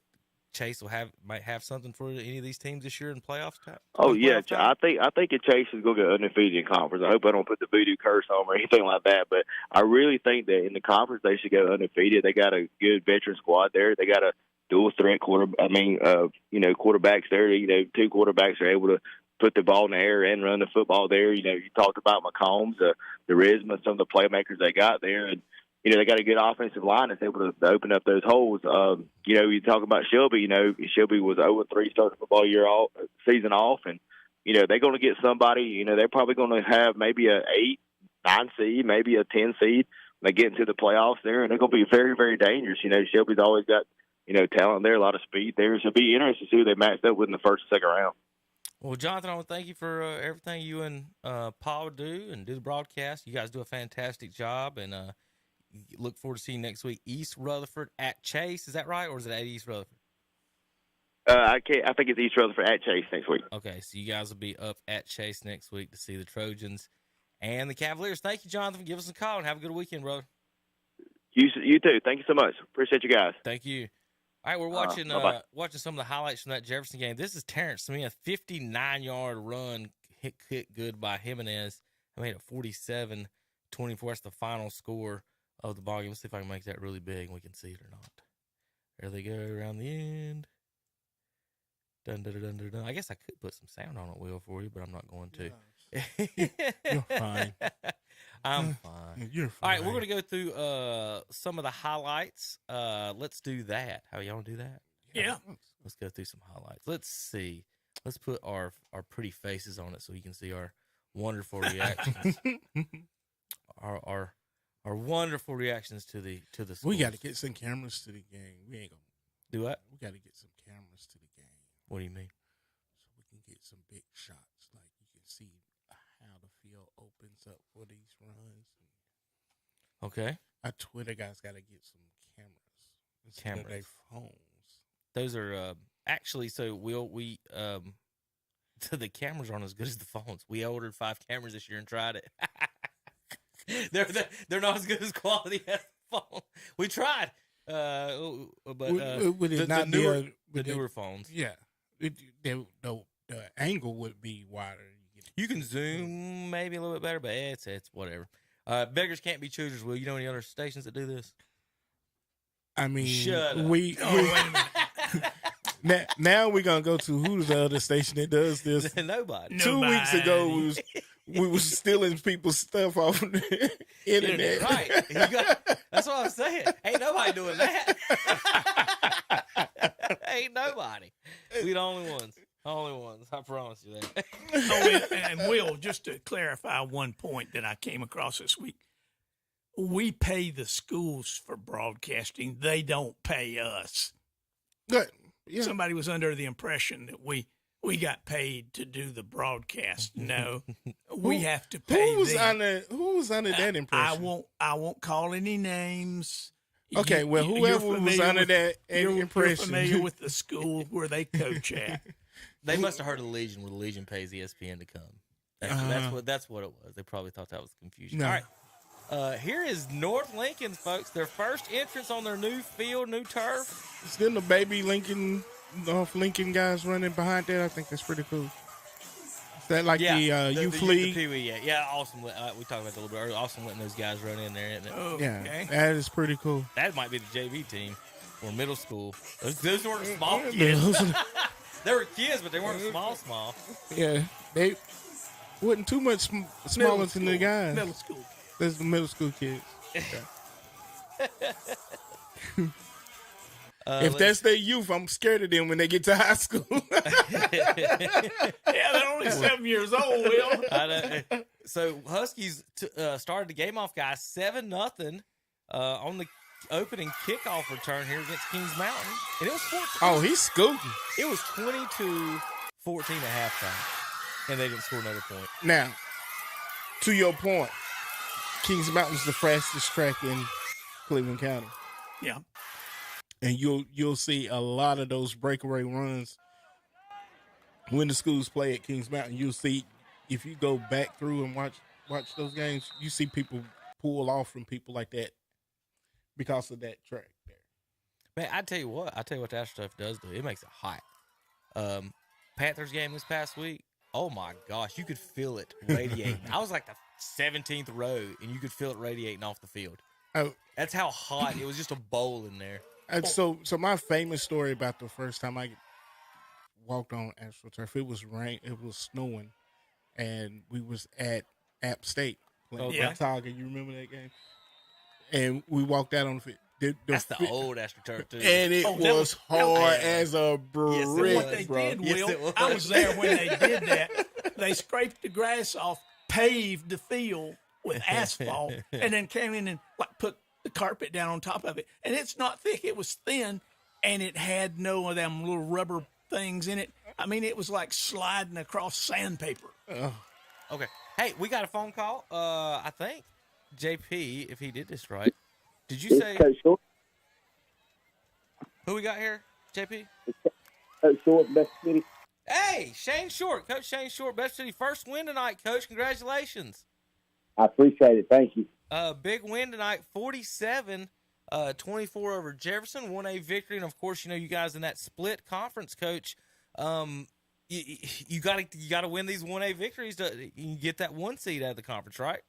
Chase might have something for any of these teams this year in playoffs? Oh yeah, I think Chase is going to go undefeated in conference. I hope I don't put the voodoo curse on or anything like that, but I really think that in the conference they should go undefeated. They got a good veteran squad there. They got a dual threat quarterbacks there. Two quarterbacks are able to put the ball in the air and run the football there. You talked about McCombs, Derisma, some of the playmakers they got there, and they got a good offensive line that's able to open up those holes. You talk about Shelby. Shelby was 0-3 starting football season off, and they're going to get somebody. They're probably going to have maybe a 8-9 seed, maybe a 10 seed when they get into the playoffs there, and they're going to be very, very dangerous. Shelby's always got talent there, a lot of speed there. So it'll be interesting to see who they matched up with in the first and second round. Well, Jonathan, I want to thank you for everything you and Paul do the broadcast. You guys do a fantastic job, and look forward to seeing you next week. East Rutherford at Chase, is that right, or is it at East Rutherford? I think it's East Rutherford at Chase next week. Okay, so you guys will be up at Chase next week to see the Trojans and the Cavaliers. Thank you, Jonathan. Give us a call and have a good weekend, brother. You too. Thank you so much. Appreciate you guys. Thank you. All right, we're watching some of the highlights from that Jefferson game. This is Terrence Smith, 59-yard run hit good by Jimenez. I made it 47-24. That's the final score of the ball game. Let's see if I can make that really big and we can see it or not. There they go around the end. Dun, dun, dun, dun, dun. I guess I could put some sound on it, Will, for you, but I'm not going to. You're fine. I'm fine. You're fine. All right, we're going to go through some of the highlights. Let's do that. How y'all want to do that? Yeah. Let's go through some highlights. Let's see. Let's put our pretty faces on it so you can see our wonderful reactions. our wonderful reactions to the scores. We got to get some cameras to the game. We ain't gonna do what? We got to get some cameras to the game. What do you mean? So we can get some big shots, like you can see how the field opens up for these runs. Okay. Our Twitter guys got to get some cameras. Cameras. They phones. Those are actually so we so the cameras aren't as good as the phones. We ordered 5 cameras this year and tried it. they're not as good as quality as the phone. We tried, but Would it the not newer, be the newer phones. Yeah, the angle would be wider. You can zoom maybe a little bit better, but it's whatever. Beggars can't be choosers. Will you know any other stations that do this? I mean, Shut up. we now we're gonna go to who's the other station that does this. Nobody. 2 weeks ago, we was stealing people's stuff off the internet. Right. That's what I'm saying. Ain't nobody doing that. Ain't nobody. We the only ones. Only ones. I promise you that. And Will, just to clarify one point that I came across this week, we pay the schools for broadcasting. They don't pay us. Good. Yeah. Somebody was under the impression that we got paid to do the broadcast. No, we have to pay. Who was them. under that impression? I won't call any names. Okay, well, whoever was under that impression, you're familiar with the school where they coach at. They must have heard of the Legion, where the Legion pays ESPN to come. That's what it was. They probably thought that was confusion. No. All right. Here is North Lincoln, folks. Their first entrance on their new field, new turf. It's getting the baby North Lincoln guys running behind that. I think that's pretty cool. Is that like the youth league? The Pee-wee, yeah, awesome. We talked about that a little bit earlier. Awesome letting those guys run in there, isn't it? Oh, Yeah, okay. that is pretty cool. That might be the JV team or middle school. Those weren't small kids. They were kids, but they weren't small. Yeah, they wasn't too much smaller than the guys. Middle school. That's the middle school kids. If that's their youth, I'm scared of them when they get to high school. Yeah, they're only 7 years old, Will. So Huskies started the game off, guys, 7-0 on the opening kickoff return here against Kings Mountain. And it was 14. Oh, he's scooting. It was 22-14 at halftime, and they didn't score another point. Now, to your point, Kings Mountain's the fastest track in Cleveland County. Yeah. And you'll see a lot of those breakaway runs when the schools play at Kings Mountain. You'll see, if you go back through and watch those games, you see people pull off from people like that because of that track there. Man, I tell you what that stuff does do. It makes it hot. Panthers game this past week, oh my gosh, you could feel it radiating. I was like the 17th row, and you could feel it radiating off the field. Oh, that's how hot it was. Just a bowl in there. And so my famous story about the first time I walked on AstroTurf, it was snowing, and we was at App State playing Gonzaga. You remember that game? And we walked out on the field. That's the old AstroTurf too, and it was hard as a brick. Yes, what they did, Will, I was there when they did that. They scraped the grass off, paved the field with asphalt, and then came in and put the carpet down on top of it. And it's not thick; it was thin, and it had no of them little rubber things in it. I mean, it was like sliding across sandpaper. Okay. Hey, we got a phone call. I think JP, if he did this right. Did you say who we got here, JP? Coach Short, Best City. Hey, Shane Short, Coach Shane Short, Best City, first win tonight, Coach. Congratulations. I appreciate it. Thank you. Big win tonight, 47-24 over Jefferson, 1A victory, and of course, you guys in that split conference, Coach. You got to win these 1A victories to get that 1 seed out of the conference, right?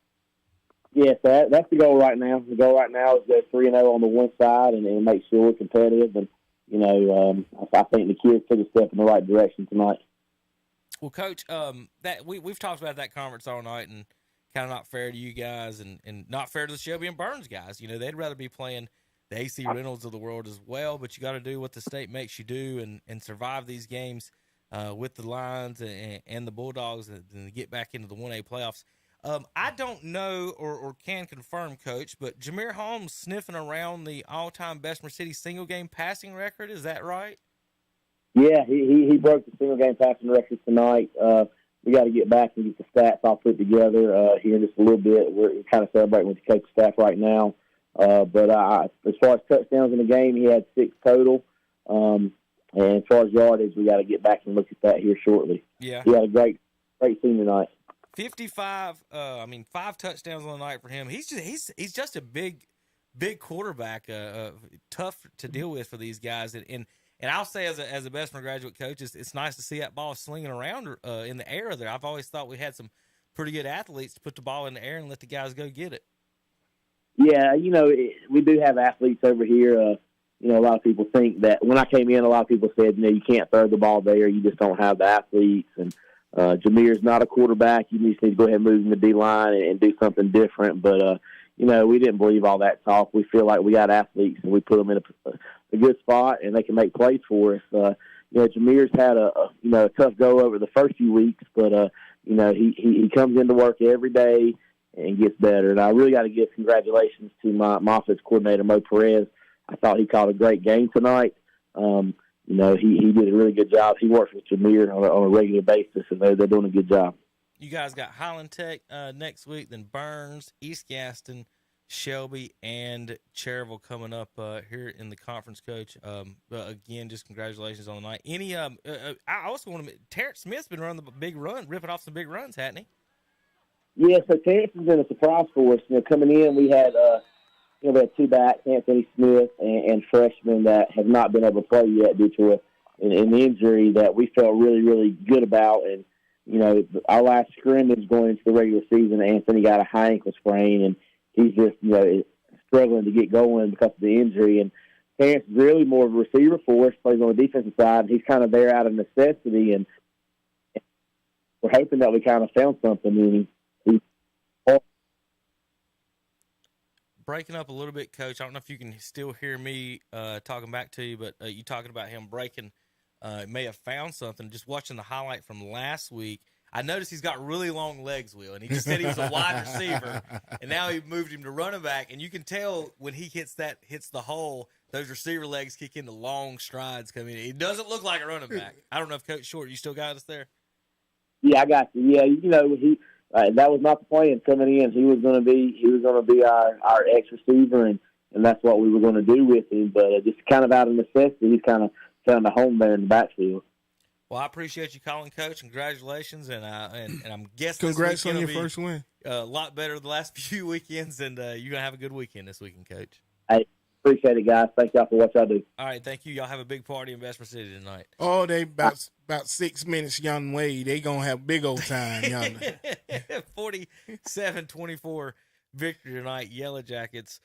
Yes, that's the goal right now. The goal right now is to go 3-0 on the one side and make sure we're competitive. And I think the kids took a step in the right direction tonight. Well, Coach, that we've talked about that conference all night, and kind of not fair to you guys, and not fair to the Shelby and Burns guys. They'd rather be playing the AC Reynolds of the world as well, but you got to do what the state makes you do and survive these games with the Lions and the Bulldogs and get back into the 1A playoffs. I don't know or can confirm, Coach, but Jameer Holmes sniffing around the all-time best Mercedes single-game passing record. Is that right? Yeah, he broke the single-game passing record tonight. We got to get back and get the stats all put together here in just a little bit. We're kind of celebrating with the coach staff right now. But as far as touchdowns in the game, he had 6 total. And as far as yardage, we got to get back and look at that here shortly. Yeah. He had a great senior night. 55. 5 touchdowns on the night for him. He's just a big quarterback. Tough to deal with for these guys. And I'll say as a Bessemer graduate coach, it's nice to see that ball slinging around in the air there. I've always thought we had some pretty good athletes to put the ball in the air and let the guys go get it. Yeah, we do have athletes over here. A lot of people think that when I came in, a lot of people said, you can't throw the ball there. You just don't have the athletes. And Jameer's not a quarterback. You just need to go ahead and move him to D-line and do something different. But, we didn't believe all that talk. We feel like we got athletes, and we put them in a good spot, and they can make plays for us. Jameer's had a tough go over the first few weeks, but, he comes into work every day and gets better. And I really got to give congratulations to my offense coordinator, Mo Perez. I thought he called a great game tonight. He did a really good job. He works with Jameer on a regular basis, and they're doing a good job. You guys got Highland Tech next week, then Burns, East Gaston, Shelby, and Cherryville coming up here in the conference, Coach. Again, just congratulations on the night. I also want to – Terrence Smith's been running the big run, ripping off some big runs, hasn't he? Yeah, so Terrence has been a surprise for us. Coming in, we had 2 backs, Anthony Smith and freshmen that have not been able to play yet due to an injury that we felt really, really good about. And, our last scrimmage going into the regular season, Anthony got a high ankle sprain, and he's just, struggling to get going because of the injury. And Terrence is really more of a receiver for us, plays on the defensive side, and he's kind of there out of necessity. And we're hoping that we kind of found something. Breaking up a little bit, Coach. I don't know if you can still hear me talking back to you, but you talking about him breaking may have found something. Just watching the highlight from last week, I noticed he's got really long legs, Will, and he just said he was a wide receiver, and now he moved him to running back, and you can tell when he hits the hole, those receiver legs kick into long strides coming in. He doesn't look like a running back. I don't know if Coach Short, you still got us there? Yeah, I got you. Yeah, he. That was not the plan coming in. He was going to be our ex receiver, and that's what we were going to do with him. But just kind of out of necessity, he's kind of found a home there in the backfield. Well, I appreciate you calling, Coach. Congratulations, and I'm guessing congrats on your first win. A lot better the last few weekends, and you're gonna have a good weekend this weekend, Coach. Hey, appreciate it, guys. Thank y'all for what y'all do. All right, thank you. Y'all have a big party in Bessemer City tonight. Oh, they about 6 minutes young way. They gonna have big old time, young. 47-24 victory tonight. Yellow Jackets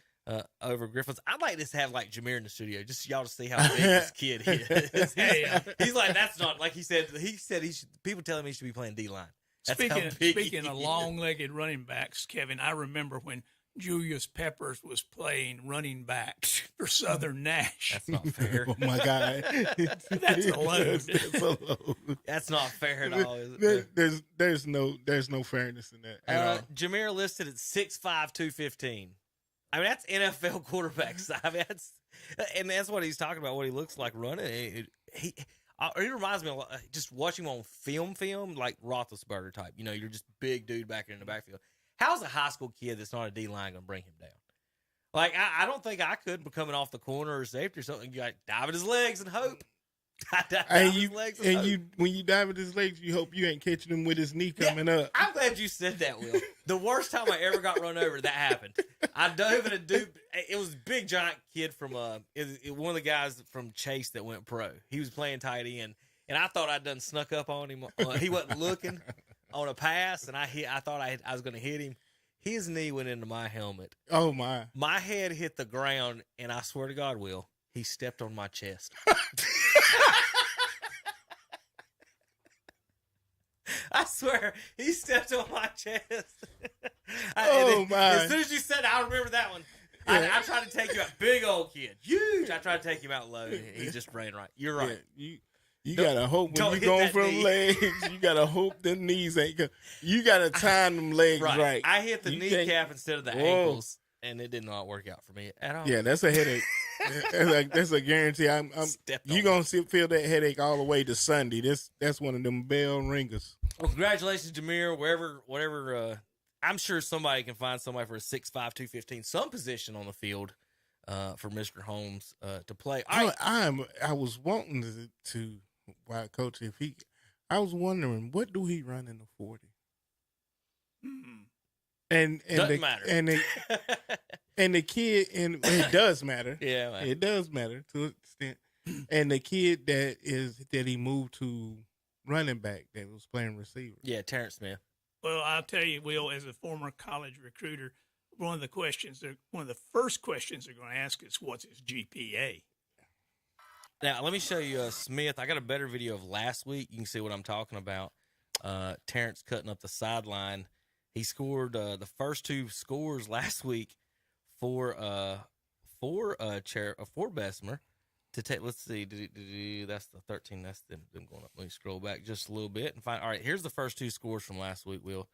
over Griffins. I'd like to have like Jameer in the studio, just so y'all to see how big this kid is. He's like, that's not like he said. He said people telling me he should be playing D-line. Speaking of long-legged running backs, Kevin, I remember when Julius Peppers was playing running back for Southern Nash. That's not fair. Oh my God, that's a load. That's a load. That's not fair at all. Is it? There's no fairness in that at all. Jameer listed at 6'5", 215. I mean, that's NFL quarterback size. I mean, that's what he's talking about. What he looks like running. He reminds me of just watching him on film like Roethlisberger type. You're just big dude back in the backfield. How's a high school kid that's not a D-line going to bring him down? Like, I don't think I could be coming off the corner or safety or something. You like dive at his legs and hope. When you dive at his legs, you hope you ain't catching him with his knee coming up. I'm glad you said that, Will. The worst time I ever got run over, that happened. I dove at a dude. It was a big, giant kid from one of the guys from Chase that went pro. He was playing tight end, and I thought I'd done snuck up on him. He wasn't looking on a pass, and I thought I was going to hit him. His knee went into my helmet. Oh, my. My head hit the ground, and I swear to God, Will, he stepped on my chest. I swear, he stepped on my chest. My. As soon as you said it, I remember that one. Yeah. I tried to take you out. Big old kid. Huge. I tried to take him out low. And he just ran right. You're right. Yeah, you got to hope when you going from legs, you got to hope the knees ain't go. You got to time them legs right. I hit the kneecap instead of the ankles, and it did not work out for me at all. Yeah, that's a headache. That's a guarantee. You gonna feel that headache all the way to Sunday. That's one of them bell ringers. Well, congratulations, Jameer. Whatever I'm sure somebody can find somebody for a 6'5", 215, some position on the field for Mr. Holmes to play. I was wanting to why Coach, I was wondering, what do he run in the 40? And doesn't matter. And the kid, and it does matter. Yeah, man. It does matter to an extent. And the kid that he moved to running back that was playing receiver. Yeah, Terrence Smith. Well, I'll tell you, Will, as a former college recruiter, one of the first questions they're going to ask is, what's his GPA? Now, let me show you Smith. I got a better video of last week. You can see what I'm talking about. Terrence cutting up the sideline. He scored the first 2 scores last week for Bessemer to take. Let's see. That's the 13. That's them going up. Let me scroll back just a little bit and find. All right, here's the first 2 scores from last week, Will,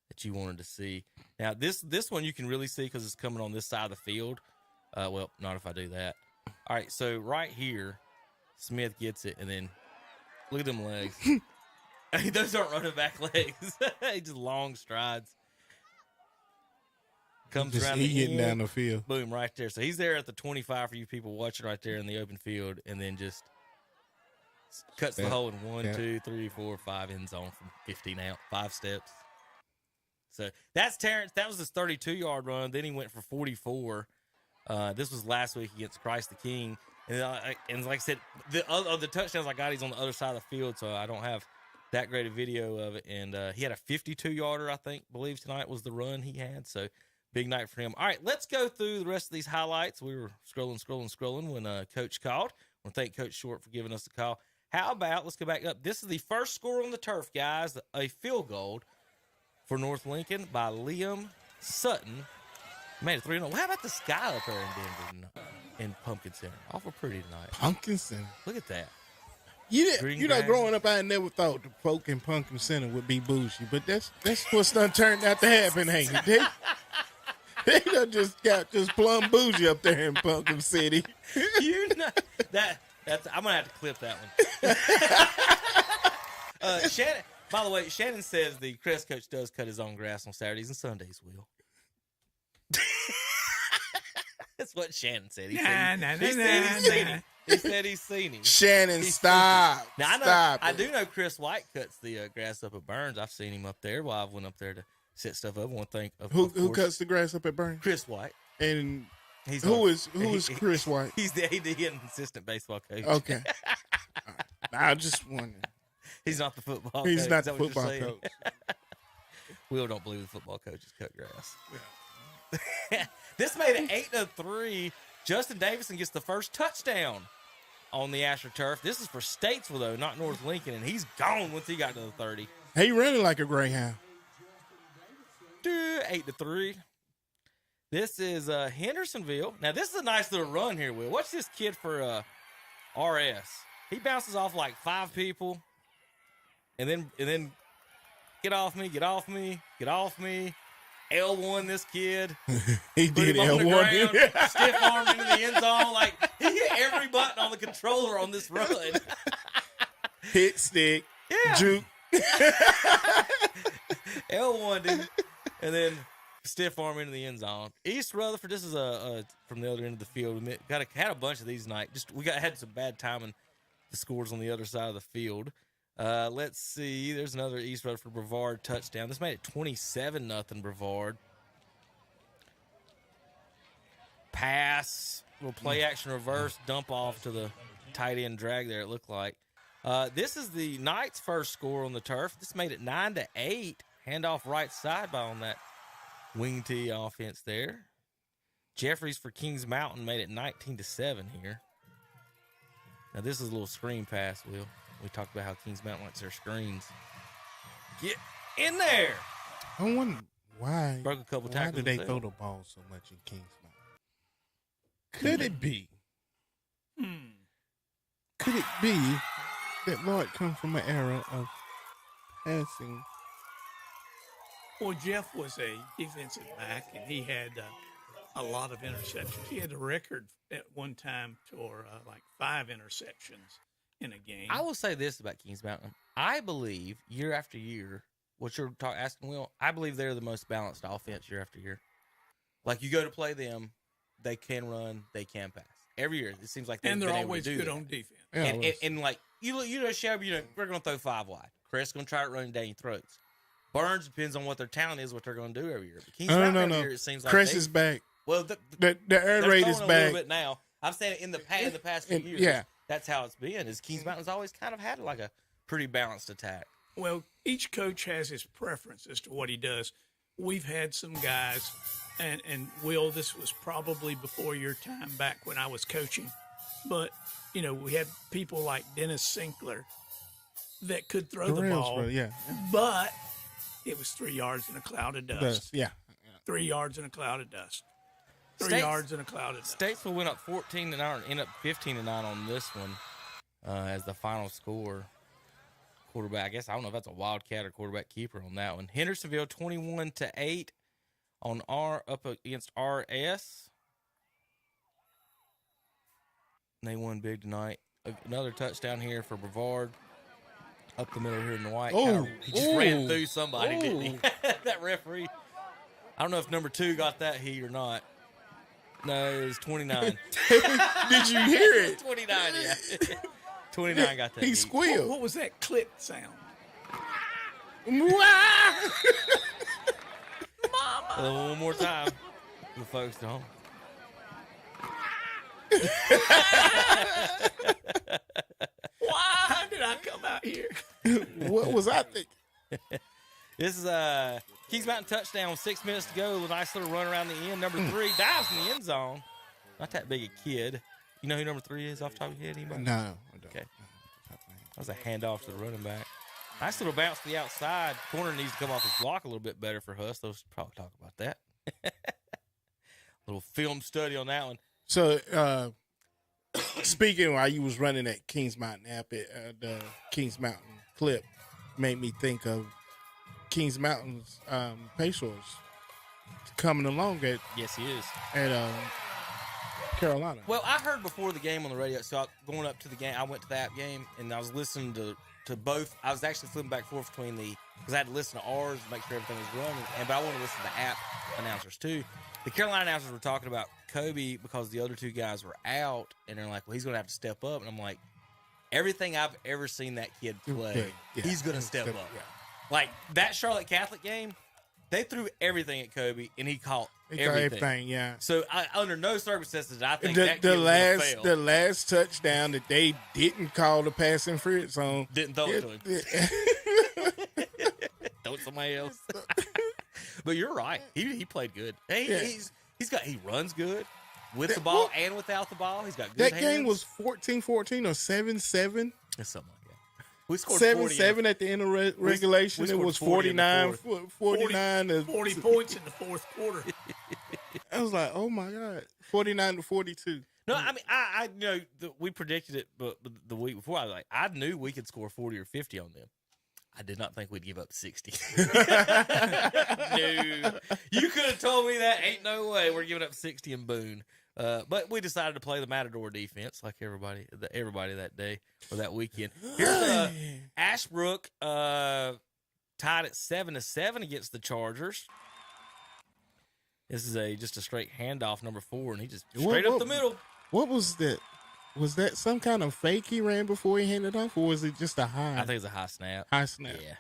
that you wanted to see. Now, this one you can really see because it's coming on this side of the field. Well, not if I do that. All right, so right here, Smith gets it, and then look at them legs. Those aren't running back legs. He just long strides. Comes just around getting down the field. Boom, right there. So he's there at the 25 for you people watching right there in the open field, and then just cuts the hole in 1, 2, 3, 4, 5 end zone from 15 out, 5 steps. So that's Terrence. That was his 32-yard run. Then he went for 44. This was last week against Christ the King. And like I said, the touchdowns I got, he's on the other side of the field, so I don't have that great a video of it. And he had a 52-yarder, I believe tonight was the run he had. So big night for him. All right, let's go through the rest of these highlights. We were scrolling when Coach called. I want to thank Coach Short for giving us the call. How about, let's go back up. This is the first score on the turf, guys, a field goal for North Lincoln by Liam Sutton. Made it 3-0. How about the sky up there in Denver tonight, in Pumpkin Center? Awful pretty tonight. Pumpkin Center. Look at that. Growing up, I never thought the folk in Pumpkin Center would be bougie, but that's what's done turned out to happen, ain't it? They done just plumb bougie up there in Pumpkin City. You know that's I'm gonna have to clip that one. Shannon. By the way, Shannon says the Crest coach does cut his own grass on Saturdays and Sundays. Will. That's what Shannon said. He said he's seen him. Shannon, stop. Now, Stop. I do know Chris White cuts the grass up at Burns. I've seen him up there while I went up there to set stuff up. I want to think of who cuts the grass up at Burns? Chris White. And who is Chris White? He's the AD and assistant baseball coach. Okay. I just wondering. He's not the football coach. He's not the football coach. Will don't believe the football coaches cut grass. Yeah. This made it 8-3. Justin Davison gets the first touchdown on the Asher turf. This is for Statesville, though, not North Lincoln, and he's gone once he got to the 30. He running like a greyhound. 8-3. This is Hendersonville. Now, this is a nice little run here, Will. Watch this kid for RS. He bounces off like 5 people, and then get off me. L1 this kid. He did L1. Stiff arm into the end zone. Like, he hit every button on the controller on this run. Hit stick. Yeah. Juke. L1, dude. And then stiff arm into the end zone. East Rutherford, this is from the other end of the field. We had a bunch of these tonight. Had some bad timing, the scores on the other side of the field. Let's see. There's another East Rutherford Brevard touchdown. This made it 27-0 Brevard. Pass, little play action reverse, dump off to the tight end drag there, it looked like. This is the Knights' first score on the turf. This made it 9-8. Handoff right side by on that wing tee offense there. Jeffries for Kings Mountain made it 19-7 here. Now this is a little screen pass, Will. We talked about how Kings Mountain likes their screens. Get in there. I wonder why. Broke a couple tackles. Why do they throw the ball so much in Kings Mountain? Could it be? Could it be that Lloyd comes from an era of passing? Well, Jeff was a defensive back, and he had a lot of interceptions. He had a record at one time for like 5 interceptions in a game. I will say this about Kings Mountain. I believe year after year what you're asking, Will, I believe they're the most balanced offense year after year. Like, you go to play them, they can run, they can pass. Every year, it seems like they're always good on defense. Yeah, and like, you know, Shelby, we're going to throw 5 wide. Chris going to try to run down your throats. Burns depends on what their talent is, what they're going to do every year. But every year, it seems like Chris is back. Well, the air raid is a back. little bit now. I'm saying in the past few years, yeah, that's how it's been. Is Kings Mountain's always kind of had like a pretty balanced attack. Well, each coach has his preference as to what he does. We've had some guys, and Will, this was probably before your time back when I was coaching, but you know, we had people like Dennis Sinkler that could throw the ball, but it was 3 yards in a cloud of dust. 3 yards in a cloud of dust. 3 yards in a cloud of dust. Statesville went up 14-9 and ended up 15-9 on this one as the final score. Quarterback, I guess I don't know if that's a Wildcat or quarterback keeper on that one. Hendersonville 21-8 on up against RS. They won big tonight. Another touchdown here for Brevard. Up the middle here in the white. He just ran through somebody, didn't he? That referee. I don't know if number 2 got that heat or not. No, it was 29. Did you hear it? 29, yeah. 29 got that. He squealed. What was that click sound? Mama. One more time. The folks at home. Why did I come out here? What was I thinking? This is Kings Mountain touchdown with 6 minutes to go. A nice little run around the end. Number 3 dives in the end zone. Not that big a kid. You know who number 3 is off the top of your head? Anybody? No, I don't. Okay. That was a handoff to the running back. Nice little bounce to the outside. Corner needs to come off his block a little bit better for Hust. They'll probably talk about that. Little film study on that one. So, speaking while you was running that Kings Mountain app, the Kings Mountain clip made me think of Kings Mountain's Pacers coming along at yes, he is at Carolina. Well, I heard before the game on the radio. So going up to the game, I went to the app game and I was listening to both. I was actually flipping back and forth between because I had to listen to ours to make sure everything was running, but I wanted to listen to the app announcers too. The Carolina announcers were talking about Kobe because the other 2 guys were out, and they're like, well, he's going to have to step up. And I'm like, everything I've ever seen that kid play, he's going to step up. Yeah. Like, that Charlotte Catholic game, they threw everything at Kobe, and he caught everything. Yeah. So, under no circumstances did I think the last touchdown that they didn't call the pass interference on. Didn't throw it to him. Throw it to somebody else. But you're right. He played good. He runs good with the ball and without the ball. He's got good hands. That game was 14-14 or 7-7. It's something like that. We scored 7-7 at the end of regulation. It was 49 to 40 points in the fourth quarter. I was like, oh my God, 49-42. No, I mean, I we predicted it, but the week before, I knew we could score 40 or 50 on them. I did not think we'd give up 60. No. You could have told me that. Ain't no way we're giving up 60 in Boone. But we decided to play the Matador defense like everybody that day or that weekend. Here's Ashbrook tied at 7-7 against the Chargers. This is just a straight handoff, number 4, and he just straight up the middle. What was that? Was that some kind of fake he ran before he handed off, or was it just a high? I think it's a high snap. High snap. Yeah.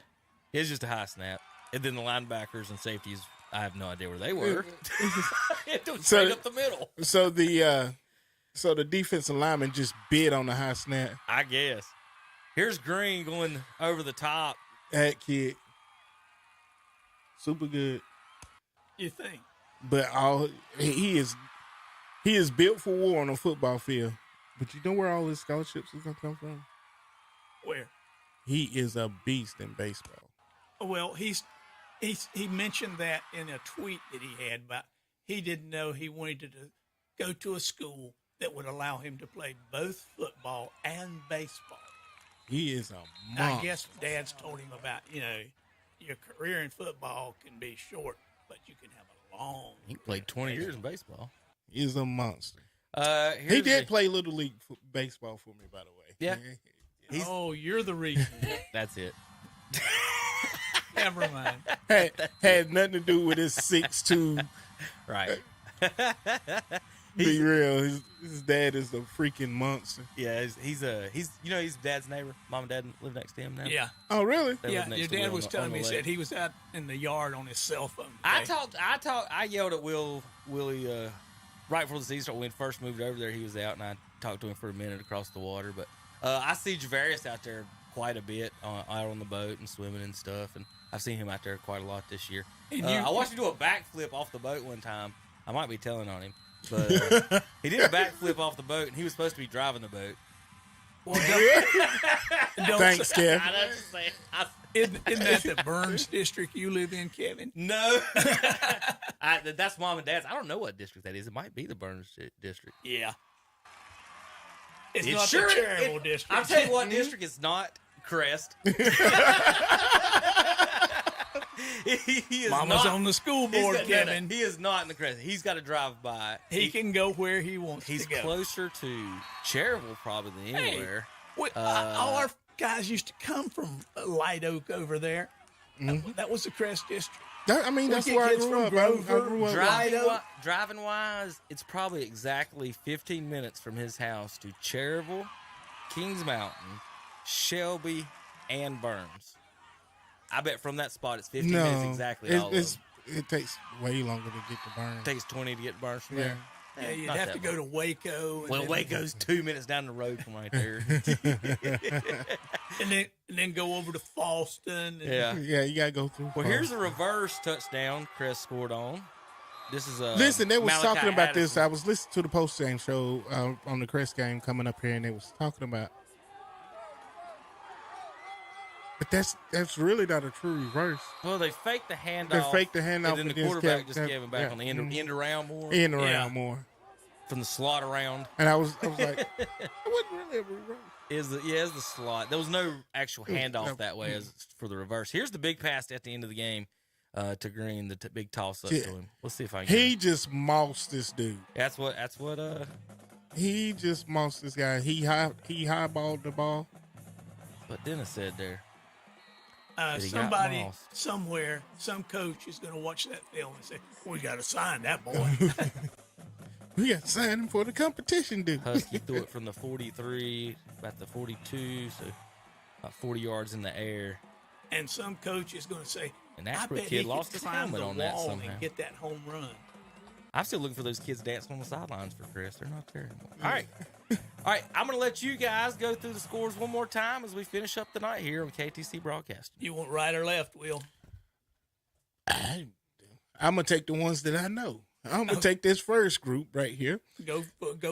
It's just a high snap. And then the linebackers and safeties, I have no idea where they were. It was straight up the middle. So the defensive lineman just bid on the high snap. I guess. Here's Green going over the top. That kid. Super good. You think? But he is built for war on a football field. But you know where all his scholarships is going to come from? Where? He is a beast in baseball. Well, he mentioned that in a tweet that he had about he didn't know he wanted to go to a school that would allow him to play both football and baseball. He is a monster. I guess Dad's told him about, your career in football can be short, but you can have a long. He played 20 years in baseball. He is a monster. He did play Little League baseball for me, by the way. Yeah. You're the reason. That's it. Never mind. Had nothing to do with his 6'2". Right. Be real. His dad is a freaking monster. Yeah, he's he's dad's neighbor. Mom and dad live next to him now. Yeah. Oh, really? They live Yeah, next your to dad Will was on telling the me, he lake. said he was out in the yard on his cell phone. I yelled at Willie right before the season started. When we first moved over there, he was out, and I talked to him for a minute across the water. But I see Javarius out there quite a bit, out on the boat and swimming and stuff, and I've seen him out there quite a lot this year. I watched him do a backflip off the boat one time. I might be telling on him, but he did a backflip off the boat, and he was supposed to be driving the boat. Well, Thanks, Kev. Isn't that the Burns district you live in, Kevin? No. That's Mom and Dad's. I don't know what district that is. It might be the Burns district. Yeah. It's It not sure- the charitable it- district. I'll tell you what district it's not. Crest. He is Mama's not, on the school board, Kevin. He is not in the Crest. He's got to drive by. He can go where he wants He's to go. closer to Cherryville probably than anywhere. All our guys used to come from Light Oak over there. That was the Crest district. That's We where I get kids grew from up. Grover, I grew up. Driving wise, it's probably exactly 15 minutes from his house to Cherryville, Kings Mountain, Shelby, and Burns. I bet from that spot it's 15 minutes exactly. It takes way longer to get to Burns. It takes 20 to get to Burns from there. Yeah, you'd Not have that to go to Waco. Well, Waco's 2 minutes down the road from right there. and then go over to Falston. Yeah. Yeah, you gotta go through. Well, here's a reverse touchdown Crest scored on. This is Listen, they was Malachi talking about this. Addison. I was listening to the post game show on the Crest game coming up here, and they was talking about. But that's really not a true reverse. Well, they faked the handoff. They faked the handoff, and then the against quarterback Kev- just Kev- gave it back yeah. on the end around more. In around more. From the slot around. And I was like, it wasn't really a reverse. It's the slot. There was no actual handoff that way as for the reverse. Here's the big pass at the end of the game to Green, the big toss up to him. Let's see if I can. He just mossed this dude. That's what. He just mossed this guy. He highballed the ball. What Dennis said there. He Somebody got mossed. somewhere, some coach is going to watch that film and say, "We got to sign that boy." We got to sign him for the competition, dude. Husky threw it from the 43, about the 42, so about 40 yards in the air. And some coach is going to say, And "I Ashbrook bet kid he lost could his climb helmet the on that wall somehow." and get that home run." I'm still looking for those kids dancing on the sidelines for Chris. They're not there anymore. All right. All right. I'm going to let you guys go through the scores one more time as we finish up the night here on KTC Broadcast. You want right or left, Will? I'm going to take the ones that I know. I'm going to take this first group right here. Go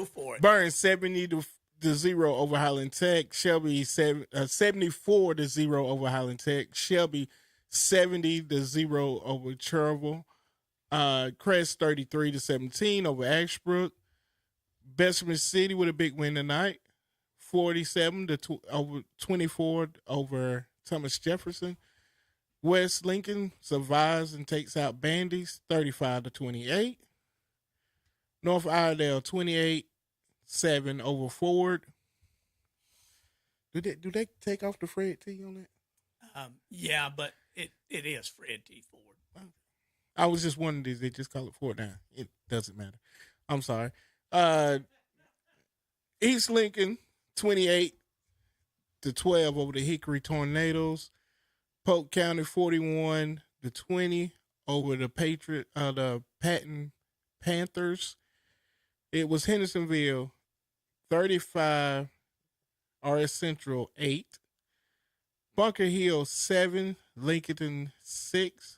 for it. Burns 70-0 over Highland Tech. Shelby 74-0 over Highland Tech. Shelby 70-0 over Cherryville. Crest 33-17 over Ashbrook. Bessemer City with a big win tonight, 47-24 over Thomas Jefferson. West Lincoln survives and takes out Bandish 35-28. North Iredale 28-7 over Ford. Do they take off the Fred T on that? Yeah, but it is Fred T. Ford. I was just wondering, did they just call it Ford now? It doesn't matter. I'm sorry. East Lincoln 28-12 over the Hickory Tornadoes. Polk County 41-20 over the the Patton Panthers. It was Hendersonville 35, RS Central 8. Bunker Hill 7, Lincoln 6.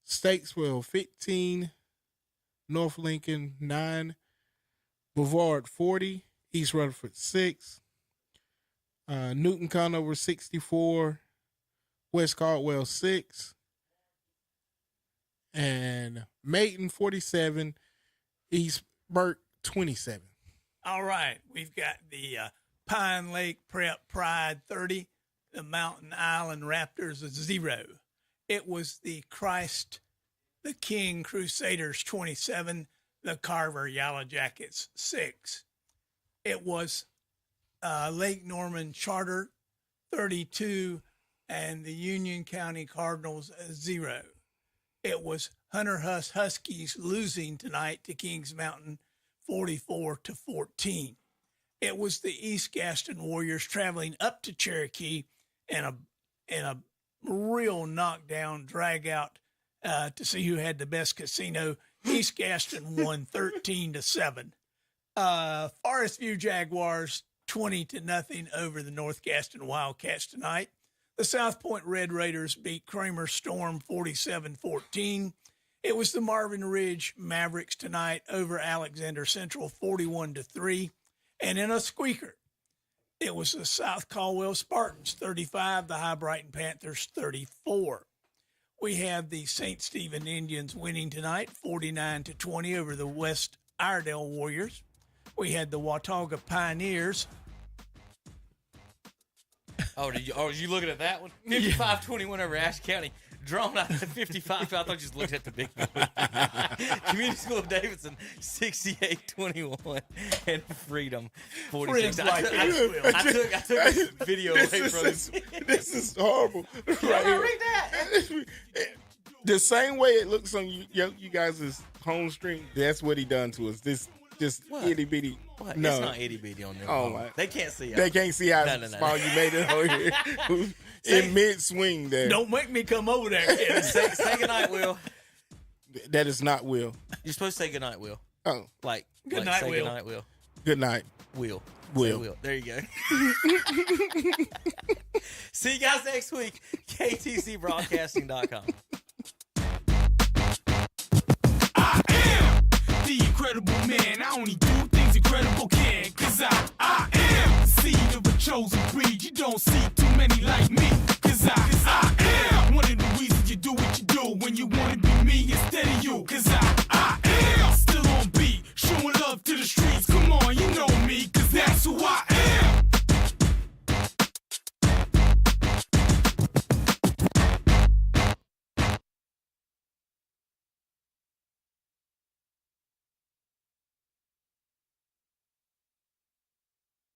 Statesville 15, North Lincoln 9, Brevard 40, East Rutherford 6, Newton Conover 64, West Caldwell 6, and Mayton 47, East Burke 27. All right, we've got the Pine Lake Prep Pride 30, the Mountain Island Raptors 0. It was the Christ the King Crusaders 27, the Carver Yellow Jackets 6. It was Lake Norman Charter 32, and the Union County Cardinals 0. It was Hunter Hust Huskies losing tonight to Kings Mountain 44-14. It was the East Gaston Warriors traveling up to Cherokee in a real knockdown, drag out to see who had the best casino. East Gaston won 13-7. Forest View Jaguars 20-0 over the North Gaston Wildcats tonight. The South Point Red Raiders beat Kramer Storm 47-14. It was the Marvin Ridge Mavericks tonight over Alexander Central 41-3. And in a squeaker, it was the South Caldwell Spartans 35, the High Brighton Panthers 34. We have the St. Stephen Indians winning tonight 49-20 over the West Iredell Warriors. We had the Watauga Pioneers. Oh, was you looking at that one? 55-21 over Ashe County. Drawn out at 55. I thought you just looked at the big boy. Community School of Davidson, 68-21. And Freedom, 46. I took this video away from This is horrible. Right here. Read that. The same way it looks on you guys' home stream, that's what he done to us. This just itty bitty. What? No, it's not itty bitty on there. Oh my! They can't see. They can't see how small you made it over here. In mid swing there. Don't make me come over there, kid. Say goodnight, Will. That is not Will. You're supposed to say goodnight, Will. Oh. Good night, say Will. Goodnight, Will. Good night. Will. Will. Will. There you go. See you guys next week. KTCBroadcasting.com. I am the incredible man. I only do things incredible can. Cause I am the seed of a chosen breed. You don't see too many like me.